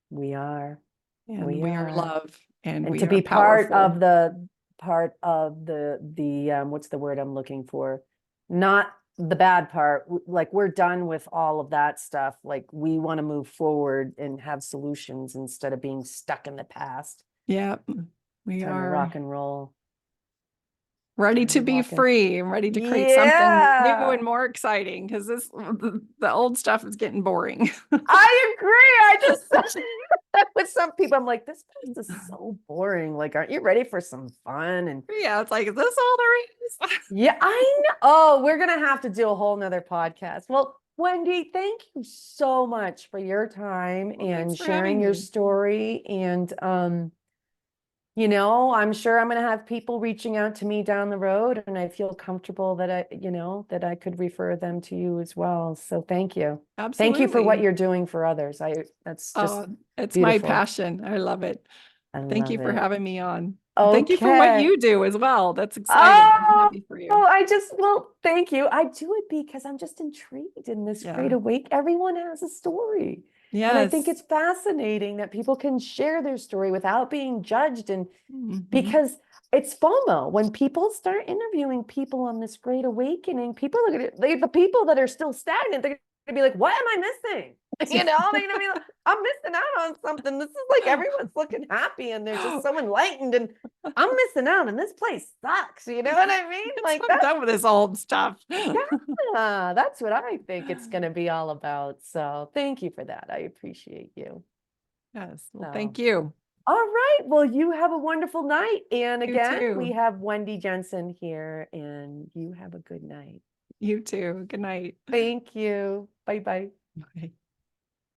we are, and we we are are. love, and And we to are be powerful. part of the what's the word I'm looking for? Not the bad part. Like we're done with all of that stuff. Like we want to move forward and have solutions instead of being stuck in the past. Yeah. We Time to are rock and roll. ready Time to to be rock and free and ready to create something new yeah. and more exciting, because the old stuff is getting boring. I agree. I just with some people, I'm like, this place is so boring. Like, aren't you ready for some fun? And Yeah, it's like, is this all there is? yeah, I know. Oh, we're gonna have to do a whole nother podcast. Well, Wendy, thank you so much for your time Well, thanks and for sharing having your me. story. And I'm sure I'm gonna have people reaching out to me down the road, and I feel comfortable that I could refer them to you as well. So thank you. Thank you for what Absolutely. you're doing for others. That's just Oh, it's my beautiful. passion. I love it. I Thank you love for it. having me on. And thank you for what Okay. you do as well. That's exciting. I'm Oh, happy for you. well, thank you. I do it because I'm just intrigued in this great Yeah. awake. Everyone has a story. And I think Yes. it's fascinating that people can share their story without being judged. And Mhm. because it's FOMO, when people start interviewing people on this great awakening, people are going to, the people that are still stagnant, they're going to be like, what am I missing? You know, they're gonna be like, I'm missing out on something. This is like everyone's looking happy and they're just so enlightened, and I'm missing out, and this place sucks. You know what I mean? Like I'm done with this old stuff. yeah, that's what I think it's gonna be all about. So thank you for that. I appreciate you. Yes. Well, So thank you. all right. Well, you have a wonderful night. And You again, we too. have Wendi Jensen here, and you have a good night. You too. Good night. Thank you. Bye bye. Okay.